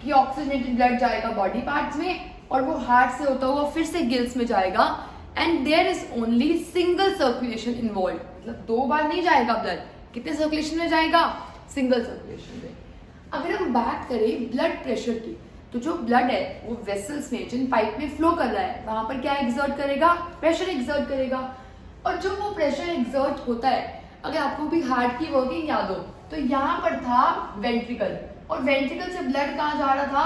कि ऑक्सीजनेटेड ब्लड जाएगा बॉडी पार्ट्स में, और वो हार्ट से होता हुआ फिर से गिल्स में जाएगा, and there is only single circulation involve. मतलब 2 बार नहीं जाएगा ब्लड। कितने सर्कुलेशन में जाएगा? सिंगल सर्कुलेशन में। अगर हम बात करें ब्लड प्रेशर की, तो जो ब्लड है वो वेसल्स में, जिन पाइप में फ्लो कर रहा है, वहां पर क्या एग्जर्ट करेगा? प्रेशर एग्जर्ट करेगा। और जो वो प्रेशर एग्जर्ट होता है, अगर आपको भी हार्ट की वर्किंग याद हो, तो यहाँ पर था वेंट्रिकल, और वेंट्रिकल से ब्लड कहाँ जा रहा था?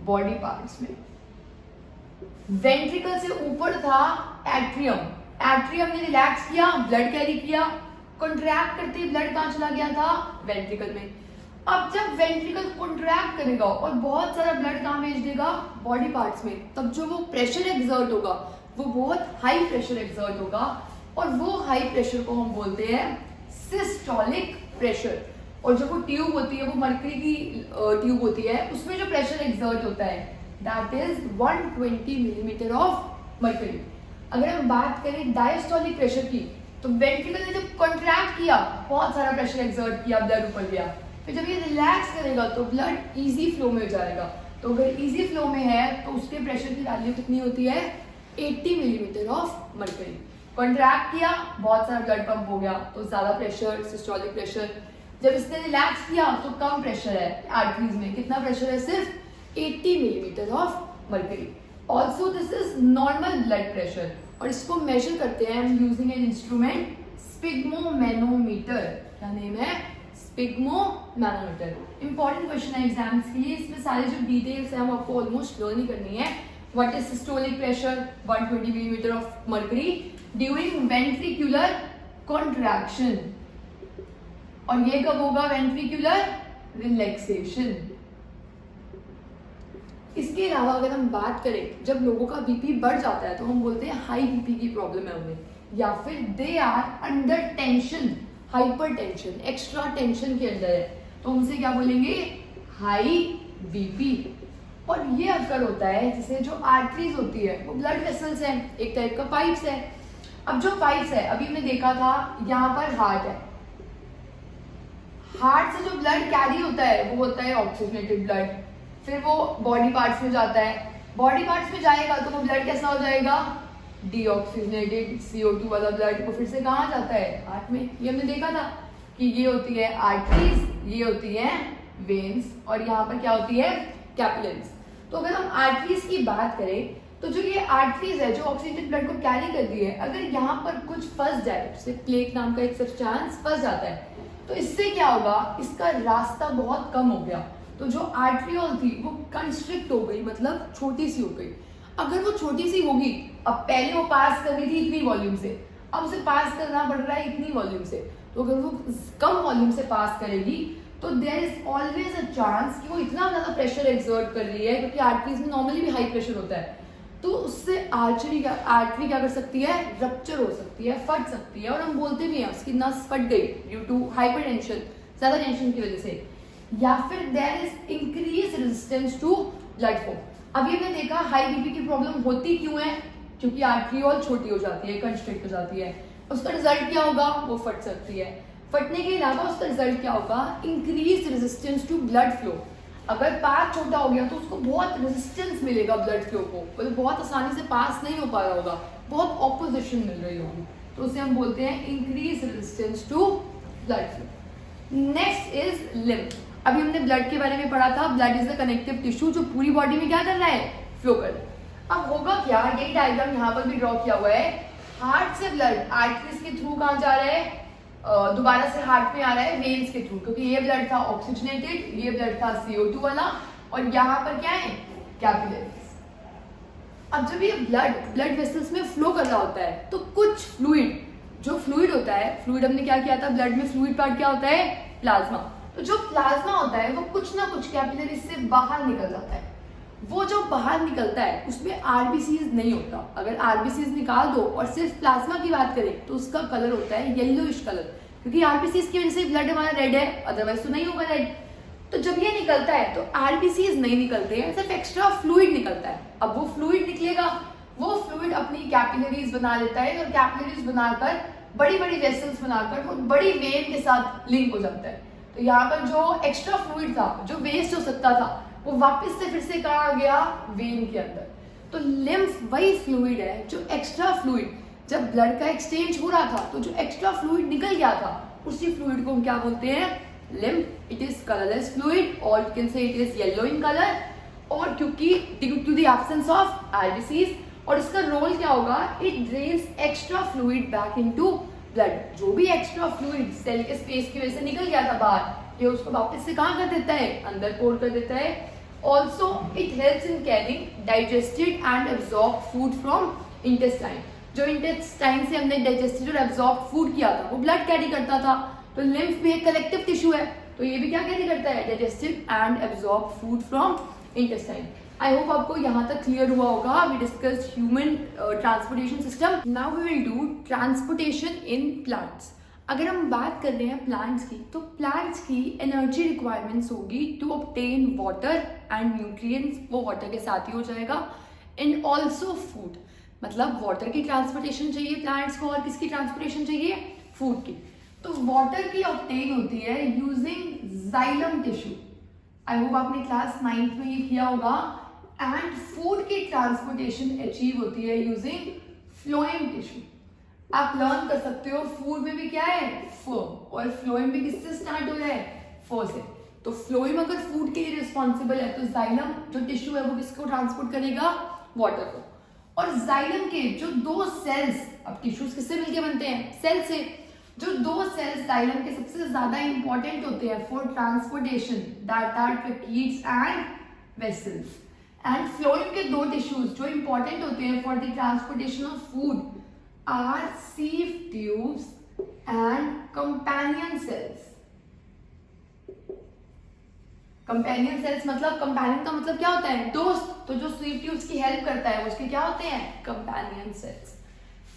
बॉडी पार्ट्स में। वेंट्रिकल से ऊपर था एट्रियम, एट्रियम ने रिलैक्स किया, ब्लड कैरी किया, कॉन्ट्रैक्ट करते ब्लड कहाँ चला गया था? वेंट्रिकल में। अब जब वेंट्रिकल कॉन्ट्रैक्ट करेगा और बहुत सारा ब्लड कहाँ भेज देगा? बॉडी पार्ट्स में, तब जो वो प्रेशर एग्जर्ट होगा वो बहुत हाई प्रेशर एग्जर्ट होगा, और वो हाई प्रेशर को हम बोलते हैं सिस्टोलिक प्रेशर। और जो वो ट्यूब होती है वो मरकरी की ट्यूब होती है, उसमें जो प्रेशर एक्सर्ट होता है that is 120 millimetre of mercury. अगर हम बात करें डायस्टोलिक प्रेशर की, तो वेंट्रिकल ने जब कॉन्ट्रैक्ट किया बहुत सारा प्रेशर एक्सर्ट किया, ब्लड ऊपर गया, फिर जब ये रिलैक्स करेगा तो ब्लड इजी फ्लो में हो जाएगा। तो अगर इजी फ्लो में है तो उसके प्रेशर की वैल्यू कितनी होती है 80 मिलीमीटर ऑफ मरकरी। कॉन्ट्रैक्ट किया बहुत सारा ब्लड पंप हो गया तो ज्यादा प्रेशर, सिस्टोलिक प्रेशर। जब इसने रिलैक्स किया तो कम प्रेशर है आर्टरीज में, कितना प्रेशर है सिर्फ 80 millimetre of mercury. Also this is normal blood pressure और इसको मेजर करते हैं हम यूजिंग एन इंस्ट्रूमेंट स्पिग्मोमैनोमीटर। क्या नेम है? स्पिग्मोमैनोमीटर। इंपॉर्टेंट क्वेश्चन है एग्जाम्स के लिए, इसमें सारे जो डिटेल्स है वो आपको ऑलमोस्ट लर्न ही करनी है। What is systolic pressure 120 millimetre of mercury during ventricular contraction, और ये कब होगा? Ventricular relaxation. इसके अलावा अगर हम बात करें जब लोगों का बीपी बढ़ जाता है तो हम बोलते हैं हाई बीपी की प्रॉब्लम है उन्हें, या फिर they are under tension, hypertension, extra tension के अंदर है, तो उनसे क्या बोलेंगे? High BP. और ये अक्सर होता है जिसे जो आर्टरीज होती है वो ब्लड वेसल्स है, एक टाइप का पाइप्स है। अब जो पाइप्स है अभी हमने देखा था यहाँ पर हार्ट है, हार्ट से जो ब्लड कैरी होता है वो होता है ऑक्सीजनेटेड ब्लड, फिर वो बॉडी पार्ट्स में जाता है, बॉडी पार्ट्स में जाएगा तो वो ब्लड कैसा हो जाएगा? डीऑक्सीजनेटेड CO2 वाला ब्लड। वो फिर से कहाँ जाता है? हार्ट में। ये हमने देखा था कि ये होती है आर्टरीज, ये होती है वेन्स, और यहाँ पर क्या होती है? कैपिलरीज। तो अगर हम आर्टरीज की बात करें तो जो ये आर्टरीज है जो ऑक्सीजनेटेड ब्लड को कैरी करती है, अगर यहाँ पर कुछ फंस जाए, जैसे प्लेक नाम का एक सब्सटेंस फंस जाता है, तो इससे क्या होगा? इसका रास्ता बहुत कम हो गया, तो जो आर्टरियोल थी वो कंस्ट्रिक्ट हो गई, मतलब छोटी सी हो गई। अगर वो छोटी सी होगी, अब पहले वो पास कर रही थी इतनी वॉल्यूम से, अब उसे पास करना पड़ रहा है इतनी वॉल्यूम से, तो अगर वो कम वॉल्यूम से पास करेगी तो there is always a chance कि वो इतना ज्यादा प्रेशर एक्सर्ट कर रही है, क्योंकि आर्टरीज में नॉर्मली भी हाई प्रेशर होता है, तो उससे आर्टरी क्या कर सकती है? रप्चर हो सकती है, फट सकती है, और हम बोलते भी हैं उसकी नस फट गई ड्यू टू हाइपर टेंशन, ज्यादा टेंशन की वजह से। या फिर there is increase resistance to blood flow. अभी हमने देखा हाई बीपी की प्रॉब्लम होती क्यों है? क्योंकि आर्टरियोल छोटी हो जाती है, कंस्ट्रिक्ट हो जाती है। उसका रिजल्ट क्या होगा? वो फट सकती है। फटने के अलावा उसका रिजल्ट क्या होगा? Increase resistance to blood flow. अगर पाथ छोटा हो गया तो उसको बहुत रेजिस्टेंस मिलेगा ब्लड फ्लो को, मतलब बहुत आसानी से पास नहीं हो पा रहा होगा, बहुत ऑपोजिशन मिल रही होगी, तो उसे हम बोलते हैं increase resistance to blood flow. Next is lymph. अभी हमने ब्लड के बारे में पढ़ा था, blood is the connective tissue जो पूरी बॉडी में क्या कर रहा है? फ्लो कर रहा है। अब होगा क्या? यही डायग्राम यहाँ पर भी ड्रॉ किया हुआ है। हार्ट से ब्लड आर्टरीज के थ्रू कहाँ जा रहा है? दोबारा से हार्ट में आ रहा है वेन्स के थ्रू, क्योंकि ये ब्लड था ऑक्सीजनेटेड, ये ब्लड था CO2 वाला, और यहाँ पर क्या है? कैपिलरीज। अब जब ये ब्लड वेसल्स में फ्लो कर रहा होता है तो कुछ फ्लूइड, जो फ्लूइड होता है, फ्लूइड हमने क्या किया था? ब्लड में फ्लूइड पार्ट क्या होता है? प्लाज्मा। तो जो प्लाज्मा होता है वो कुछ ना कुछ कैपिलरीज से बाहर निकल जाता है। वो जो बाहर निकलता है उसमें आरबीसीज नहीं होता। अगर आरबीसीज निकाल दो और सिर्फ प्लाज्मा की बात करें तो उसका कलर होता है येलोइश कलर, क्योंकि आरबीसीज की वजह से ब्लड हमारा रेड है, अदरवाइज तो नहीं होगा रेड। तो जब ये निकलता है तो आरबीसीज नहीं निकलते हैं, सिर्फ एक्स्ट्रा फ्लूइड निकलता है। अब वो फ्लूइड निकलेगा, वो फ्लूइड अपनी कैपिलरीज बना लेता है, और कैपिलरीज बनाकर बड़ी बड़ी वेसल्स बनाकर वो बड़ी वेन के साथ लिंक हो जाता है। तो यहाँ पर जो एक्स्ट्रा फ्लूइड था, जो वेस्ट हो सकता था, वो वापस से फिर से कहाँ आ गया? वेन के अंदर। तो लिम्फ वही फ्लूइड है जो एक्स्ट्रा फ्लूइड, जब ब्लड का एक्सचेंज हो रहा था तो जो एक्स्ट्रा फ्लूइड निकल गया था, उसी फ्लूइड को हम क्या बोलते हैं? Lymph. It is colourless fluid, और you can say it is yellow in colour, और क्योंकि due to the absence of RBCs. और इसका रोल क्या होगा? It drains extra fluid back into blood. जो भी एक्स्ट्रा फ्लूइड सेल के स्पेस की वजह से निकल गया था बाहर, ये उसको वापस से कहाँ कर देता है? अंदर पोर कर देता है। Also, it helps in carrying digested and absorbed food from intestine. जो intestine से हमने digested और absorbed food किया था वो blood carry करता था। तो lymph भी एक collective tissue है, तो ये भी क्या carry करता है? digested and absorbed food from intestine. I hope आपको यहाँ तक clear हुआ होगा। We discussed human transportation system. Now we will do transportation in plants. अगर हम बात कर रहे हैं प्लांट्स की, तो प्लांट्स की एनर्जी रिक्वायरमेंट्स होगी to obtain water and nutrients, वो वाटर के साथ ही हो जाएगा, एंड ऑल्सो फूड, मतलब वाटर की ट्रांसपोर्टेशन चाहिए प्लांट्स को, और किसकी ट्रांसपोर्टेशन चाहिए, फूड की। तो वाटर की ऑब्टेन होती है using xylem tissue, I hope आपने क्लास 9th में ये किया होगा, एंड फूड की ट्रांसपोर्टेशन अचीव होती है यूजिंग फ्लोएम टिश्यू। आप लर्न कर सकते हो फूड में भी क्या है, फर्म, और फ्लोएम भी किससे स्टार्ट हो रहा है, फो से। तो फ्लोएम अगर फूड के लिए रिस्पॉन्सिबल है, तो जाइलम जो टिश्यू है वो किसको ट्रांसपोर्ट करेगा, वाटर को। और जाइलम के जो दो सेल्स, अब टिश्यूज किससे मिलके बनते हैं, सेल से, जो दो सेल्स जाइलम के सबसे ज्यादा इंपॉर्टेंट होते हैं for transportation, that are tracheids and vessels. And phloem के दो टिश्यूज जो इंपॉर्टेंट होते हैं for the transportation of food are sieve tubes and companion cells. companion cells मतलब, companion का मतलब क्या होता है, दोस्त, तो जो sieve tubes की हेल्प करता है उसके क्या होते हैं, companion cells।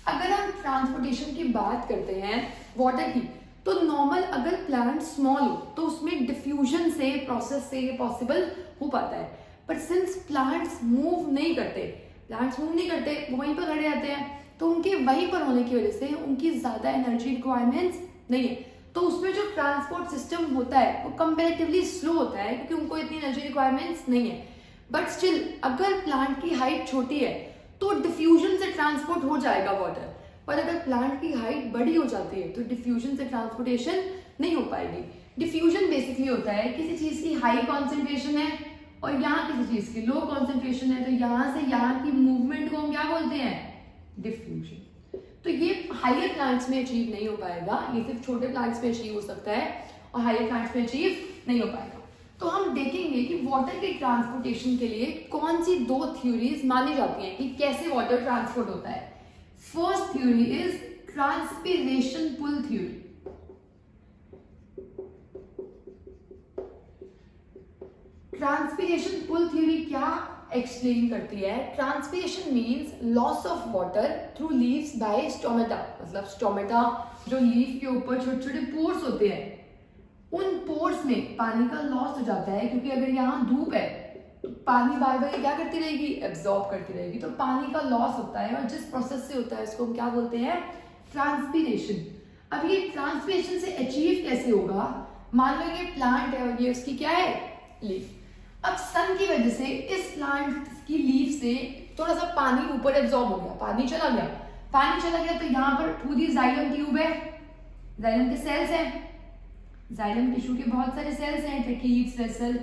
अगर हम ट्रांसपोर्टेशन की बात करते हैं वाटर की, तो नॉर्मल अगर प्लांट स्मॉल हो तो उसमें डिफ्यूजन से, प्रोसेस से ये पॉसिबल हो पाता है, बट सिंस प्लांट्स मूव नहीं करते, वो वहीं पर खड़े रहते हैं, तो उनके वहीं पर होने की वजह से उनकी ज्यादा एनर्जी रिक्वायरमेंट्स नहीं है, तो उसमें जो ट्रांसपोर्ट सिस्टम होता है वो कंपैरेटिवली स्लो होता है, क्योंकि उनको इतनी एनर्जी रिक्वायरमेंट्स नहीं है। बट स्टिल अगर प्लांट की हाइट छोटी है तो डिफ्यूजन से ट्रांसपोर्ट हो जाएगा वाटर, पर अगर प्लांट की हाइट बड़ी हो जाती है तो डिफ्यूजन से ट्रांसपोर्टेशन नहीं हो पाएगी। डिफ्यूजन बेसिकली होता है किसी चीज की हाई कॉन्सेंट्रेशन है और यहाँ किसी चीज की लो कॉन्सेंट्रेशन है, तो यहाँ से यहाँ की मूवमेंट को हम क्या बोलते हैं, डिफ्यूजन। तो ये हायर प्लांट्स में अचीव नहीं हो पाएगा, ये सिर्फ छोटे प्लांट्स में अचीव हो सकता है और हायर प्लांट्स में अचीव नहीं हो पाएगा। तो हम देखेंगे कि वाटर के ट्रांसपोर्टेशन के लिए कौन सी दो थ्योरीज मानी जाती हैं कि कैसे वाटर ट्रांसपोर्ट होता है। First theory is transpiration pull theory. Transpiration pull theory क्या एक्सप्लेन करती है, transpiration means loss of water through leaves by stomata, मतलब स्टोमेटा जो लीफ के ऊपर छोटे छोटे पोर्स होते हैं, उन पोर्स में पानी का लॉस हो जाता है, क्योंकि अगर यहाँ धूप है तो पानी बार बार क्या करती रहेगी, एब्जॉर्ब करती रहेगी, तो पानी का लॉस होता है, और जिस प्रोसेस से होता है उसको हम क्या बोलते हैं, ट्रांसपिरेशन। अब ये ट्रांसपिरेशन से अचीव कैसे होगा, मान लो ये प्लांट है और ये उसकी क्या है, लीफ। अब सन की वजह से इस प्लांट की लीफ से थोड़ा सा पानी ऊपर एब्जॉर्ब हो गया, पानी चला गया, तो यहाँ पर पूरी जाइलम ट्यूब है, जाइलम के सेल्स हैं, जाइलम टिश्यू के बहुत सारे सेल्स हैं, ट्रकीट्स, वेसल,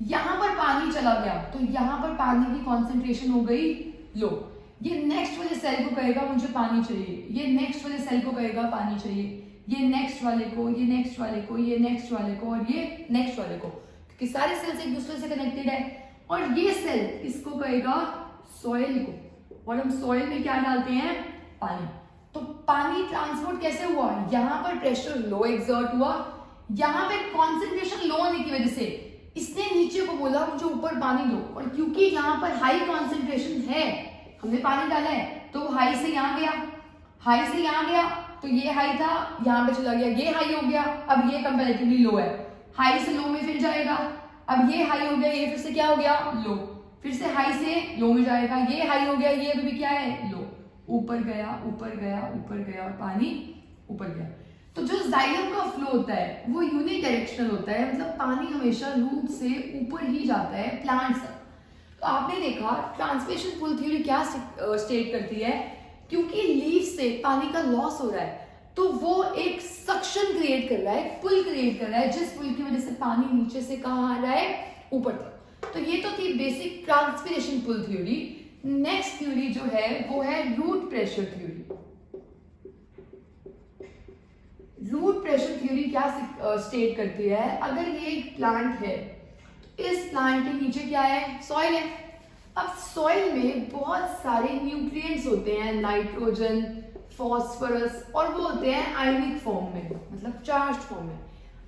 यहाँ पर पानी चला गया, तो यहाँ पर पानी की कॉन्सेंट्रेशन हो गई लो। ये नेक्स्ट वाले सेल को कहेगा मुझे पानी चाहिए, ये नेक्स्ट वाले सेल को कहेगा पानी चाहिए, ये नेक्स्ट वाले को, ये नेक्स्ट वाले को, ये नेक्स्ट वाले को, और ये नेक्स्ट वाले को, कि सारे सेल्स एक दूसरे से कनेक्टेड है। और ये सेल इसको कहेगा सॉइल को, और हम सॉइल में क्या डालते हैं, पानी। तो पानी ट्रांसपोर्ट कैसे हुआ, यहाँ पर प्रेशर लो एक्सर्ट हुआ, यहाँ पे कॉन्सेंट्रेशन लो होने की वजह से इसने नीचे को बोला मुझे ऊपर पानी दो, और क्योंकि यहाँ पर हाई कॉन्सेंट्रेशन है, हमने पानी डाला है, तो हाई से यहाँ गया, हाई से यहाँ गया, तो ये हाई था, यहाँ पे चला गया, ये हाई हो गया, अब ये कंपैरेटिवली लो है, हाई से लो में फिर जाएगा, अब ये हाई हो गया, ये फिर से क्या हो गया, लो, फिर से हाई से लो में जाएगा, ये हाई हो गया, ये भी क्या है, लो, ऊपर गया, ऊपर गया, ऊपर गया, और पानी ऊपर गया। तो जो जाइलम का फ्लो होता है वो यूनि डायरेक्शनल होता है, मतलब पानी हमेशा रूट से ऊपर ही जाता है प्लांट्स तक। तो आपने देखा ट्रांसपिरेशन पुल थ्योरी क्या स्टेट करती है, क्योंकि लीफ से पानी का लॉस हो रहा है तो वो एक सक्शन क्रिएट कर रहा है, पुल क्रिएट कर रहा है, जिस पुल की वजह से पानी नीचे से कहाँ आ रहा है, ऊपर तक। तो ये तो थी basic transpiration pull theory. Next theory जो है वो है root pressure theory. Root pressure theory क्या स्टेट करती है, अगर ये एक प्लांट है, इस प्लांट के नीचे क्या है, सॉइल है। अब सॉइल में बहुत सारे न्यूट्रिएंट्स होते हैं, नाइट्रोजन, फॉस्फोरस, और वो होते हैं आयनिक फॉर्म में, मतलब चार्ज्ड फॉर्म में।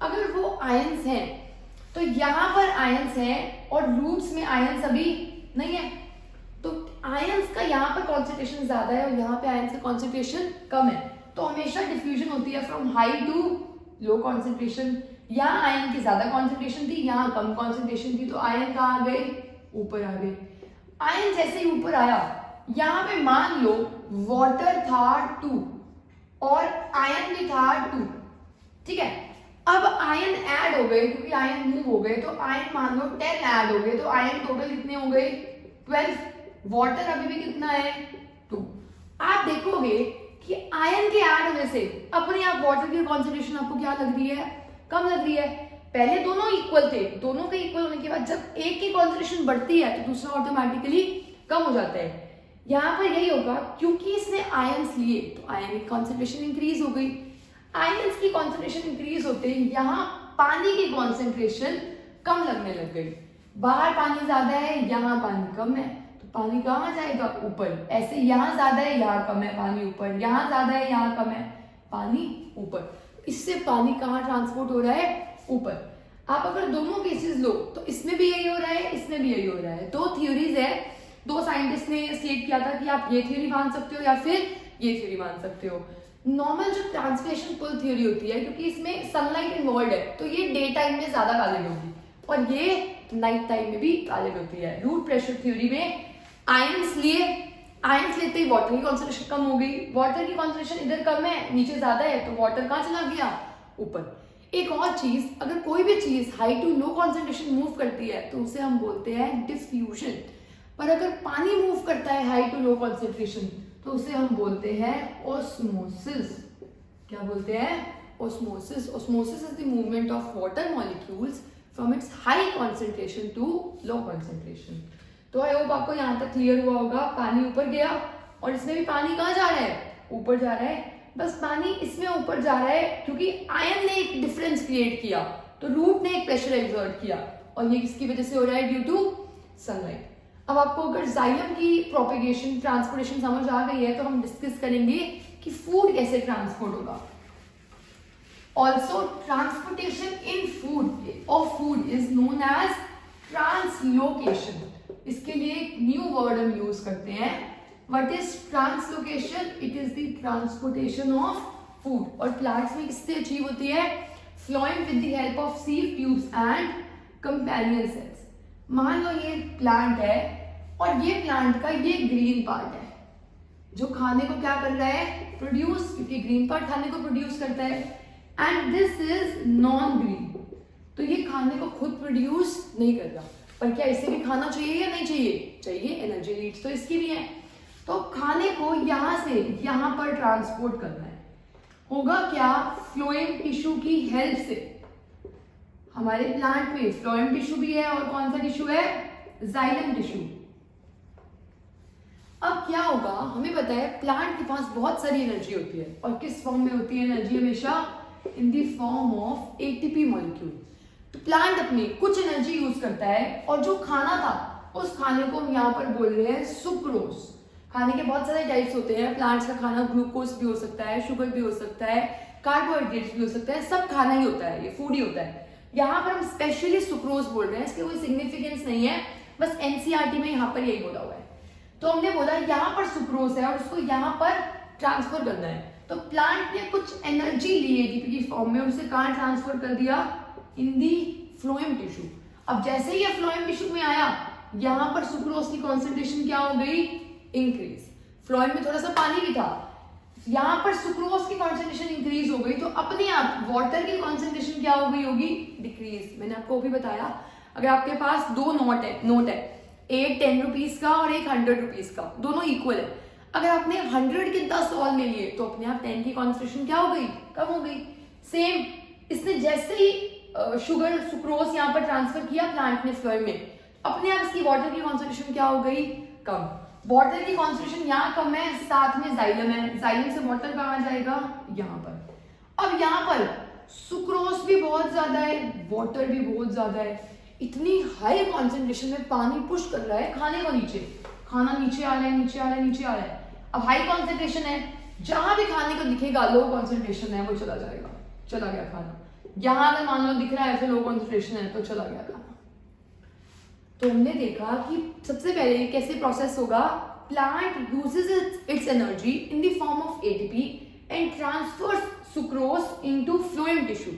अगर वो आयंस हैं तो यहाँ पर आयंस हैं और रूट्स में आयंस अभी नहीं है, तो आयंस का यहाँ पर कॉन्सेंट्रेशन ज्यादा है और यहाँ पे आयंस का कॉन्सेंट्रेशन कम है, तो हमेशा डिफ्यूजन होती है from high to low concentration. यहाँ आयन की ज्यादा कॉन्सेंट्रेशन थी, यहाँ कम कॉन्सेंट्रेशन थी, तो आयन कहाँ आ गए, ऊपर आ गए। आयन जैसे ही ऊपर आया, यहाँ पे मान लो वाटर था 2 और आयन भी था 2, ठीक है। अब आयन ऐड हो गए, क्योंकि आयन मूव हो गए, तो आयन मान लो 10 ऐड हो गए, तो आयन टोटल कितने हो गए, 12। वाटर अभी भी कितना है, 2। आप देखोगे कि आयन के ऐड होने से अपने आप वाटर की कॉन्सेंट्रेशन आपको क्या लग रही है, कम लग रही है। पहले दोनों इक्वल थे, दोनों के इक्वल होने के बाद जब एक की कॉन्सेंट्रेशन बढ़ती है तो दूसरा ऑटोमेटिकली कम हो जाता है। यहाँ पर यही होगा, क्योंकि इसने आयंस लिए तो आयन की कॉन्सेंट्रेशन इंक्रीज हो गई। आयंस की कॉन्सेंट्रेशन इंक्रीज होते ही यहाँ पानी की कॉन्सेंट्रेशन कम लगने लग गई। बाहर पानी ज्यादा है, यहाँ पानी कम है, तो पानी कहाँ जाएगा, ऊपर। ऐसे यहाँ ज्यादा है, यहाँ कम है, पानी ऊपर, यहाँ ज्यादा है, यहाँ कम है, पानी ऊपर। इससे पानी कहाँ ट्रांसपोर्ट हो रहा है, ऊपर। आप अगर दोनों केसेस लो तो इसमें भी यही हो रहा है, इसमें भी यही हो रहा है। 2 थ्योरीज है, 2 साइंटिस्ट ने स्टेट किया था कि आप ये थ्योरी मान सकते हो या फिर ये थ्योरी मान सकते हो। नॉर्मल जो ट्रांसलेशन पुल थ्योरी होती है, क्योंकि इसमें सनलाइट इन्वॉल्व है, तो ये डे टाइम में ज्यादा वैलिड होगी और ये नाइट टाइम में भी वैलिड होती है। रूट प्रेशर थ्योरी में आयंस लेते ही वाटर की कॉन्सेंट्रेशन कम हो गई। वाटर की कॉन्सेंट्रेशन इधर कम है, नीचे ज्यादा है, तो वाटर कहाँ चला गया, ऊपर। एक और चीज, अगर कोई भी चीज high to low concentration move करती है तो उसे हम बोलते हैं डिफ्यूजन। पर अगर पानी मूव करता है हाई टू लो कॉन्सेंट्रेशन तो उसे हम बोलते हैं ऑस्मोसिस। क्या बोलते हैं, osmosis. Osmosis is the movement of water molecules from its high concentration to low concentration. तो आई होप आपको यहाँ तक क्लियर हुआ होगा। पानी ऊपर गया और इसमें भी पानी कहाँ जा रहा है, ऊपर जा रहा है। बस पानी इसमें ऊपर जा रहा है क्योंकि आयन ने एक डिफरेंस क्रिएट किया, तो रूट ने एक प्रेशर एक्सर्ट किया, और ये किसकी वजह से हो रहा है, ड्यू टू सनलाइट। अब आपको अगर जाइलम की प्रोपेगेशन ट्रांसपोर्टेशन समझ आ गई है तो हम डिस्कस करेंगे कि फूड कैसे ट्रांसपोर्ट होगा। Also transportation in food of food is known as translocation. इसके लिए एक न्यू वर्ड हम यूज करते हैं। What is translocation? It is the transportation of food. और प्लांट्स में किससे अचीव होती है, phloem with the help of sieve tubes and companion cells. मान लो ये प्लांट है और ये प्लांट का ये ग्रीन पार्ट है जो खाने को क्या कर रहा है, प्रोड्यूस, क्योंकि ग्रीन पार्ट खाने को प्रोड्यूस करता है। And this is non green, तो ये खाने को खुद प्रोड्यूस नहीं कर रहा, पर क्या इसे भी खाना चाहिए या नहीं चाहिए, चाहिए। एनर्जी नीड्स तो इसकी भी है। तो खाने को यहां से यहां पर ट्रांसपोर्ट करना है, होगा क्या, फ्लोएम टिश्यू की हेल्प से। हमारे प्लांट में फ्लोएम टिश्यू भी है और कौन सा टिश्यू है, जाइलम टिश्यू। अब क्या होगा, हमें पता है प्लांट के पास बहुत सारी एनर्जी होती है, और किस फॉर्म में होती है एनर्जी, हमेशा in the form of ATP molecule. तो प्लांट अपनी कुछ एनर्जी यूज करता है, और जो खाना था उस खाने को हम यहाँ पर बोल रहे हैं सुक्रोज। खाने के बहुत सारे टाइप्स होते हैं, प्लांट्स का खाना ग्लूकोज भी हो सकता है, शुगर भी हो सकता है, कार्बोहाइड्रेट्स भी हो सकता है, सब खाना ही होता है, ये फूड ही होता है। यहाँ पर हम स्पेशली सुक्रोज बोल रहे हैं, इसके कोई सिग्निफिकेंस नहीं है, बस एनसीईआरटी में यहाँ पर यही बोला हुआ है। तो हमने बोला यहाँ पर सुक्रोज है और उसको यहाँ पर ट्रांसफर करना है। तो प्लांट ने कुछ एनर्जी ली एटीपी की फॉर्म में, उसे कहाँ ट्रांसफर कर दिया, इन दी फ्लोएम टिश्यू। अब जैसे ही ये फ्लोएम टिश्यू में आया, यहाँ पर सुक्रोज की कॉन्सेंट्रेशन क्या हो गई, इंक्रीज। फ्लोएम में थोड़ा सा पानी भी था, यहाँ पर सुक्रोज की कॉन्सेंट्रेशन इंक्रीज हो गई, तो अपने आप वाटर की कॉन्सेंट्रेशन क्या हो गई होगी, डिक्रीज। मैंने आपको भी बताया, अगर आपके पास 2 नोट है, एक 10 रुपीज का और एक 100 रुपीज का, दोनों इक्वल है। अगर आपने 100 के 10 ऑल ले लिए तो अपने आप 10 की कॉन्सेंट्रेशन क्या हो गई, कम हो गई। सेम इसने जैसे ही शुगर सुक्रोज यहाँ पर ट्रांसफर किया प्लांट ने फ्लोएम में, अपने आप इसकी वाटर की कॉन्सेंट्रेशन क्या हो गई, कम। वाटर की कॉन्सेंट्रेशन यहाँ कम है, साथ में जाइलम है, जाइलम से वाटर कहाँ जाएगा, यहाँ पर। अब यहाँ पर सुक्रोज भी बहुत ज्यादा है, वाटर भी बहुत ज्यादा है, इतनी हाई कॉन्सेंट्रेशन में पानी पुश कर रहा है खाने को नीचे, खाना नीचे आ रहा है, नीचे आ रहा है, नीचे आ रहा है। अब हाई कॉन्सेंट्रेशन है, जहां भी खाने को दिखेगा लो कॉन्सेंट्रेशन है, वो चला जाएगा, चला गया खाना। यहां अगर मान लो दिख रहा है तो लो कॉन्सेंट्रेशन है, तो चला गया खाना। तो हमने देखा कि सबसे पहले कैसे प्रोसेस होगा, plant uses it's energy in the form of ATP and transfers sucrose into phloem tissue.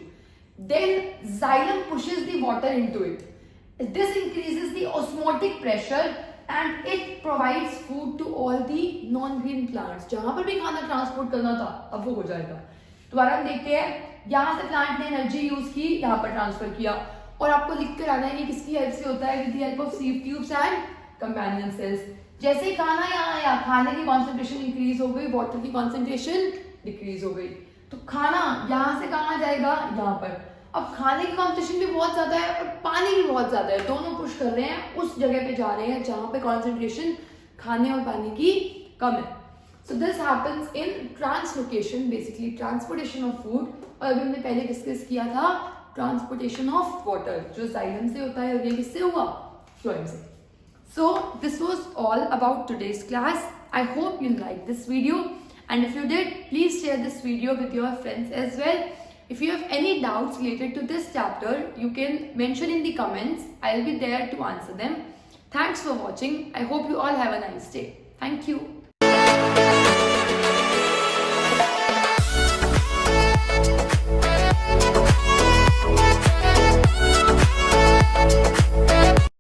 Then xylem pushes the water into it. This increases the osmotic pressure and it provides food to all the non-green plants. जहां पर भी खाना transport करना था अब वो हो जाएगा. दोबारा हम देखते हैं, यहाँ से प्लांट ने एनर्जी यूज की, यहाँ पर ट्रांसफर किया, और आपको लिख कर आना है ये किसकी हेल्प से होता है, with the help of sieve tubes and companion sales. जैसे ही खाना यहाँ आया, खाने की कॉन्सेंट्रेशन इंक्रीज हो गई, वाटर की कॉन्सेंट्रेशन डिक्रीज हो गई. तो खाना यहाँ से कहाँ जाएगा, यहाँ पर. अब खाने की कॉन्सेंट्रेशन भी बहुत ज्यादा है और पानी भी बहुत ज्यादा है, दोनों पुश कर रहे हैं, उस जगह पे जा रहे हैं जहां पे कॉन्सेंट्रेशन खाने और पानी की कम है. So this happens in translocation, basically transportation of food. और अभी हमने पहले डिस्कस किया था ट्रांसपोर्टेशन ऑफ वाटर, जो जाइलम से होता है और ये किससे हुआ, फ्लोएम से. So this was all about today's class. I hope you like this video, and if you did, please share this video with your friends as well. If you have any doubts related to this chapter, you can mention in the comments. I'll be there to answer them. Thanks for watching. I hope you all have a nice day. Thank you.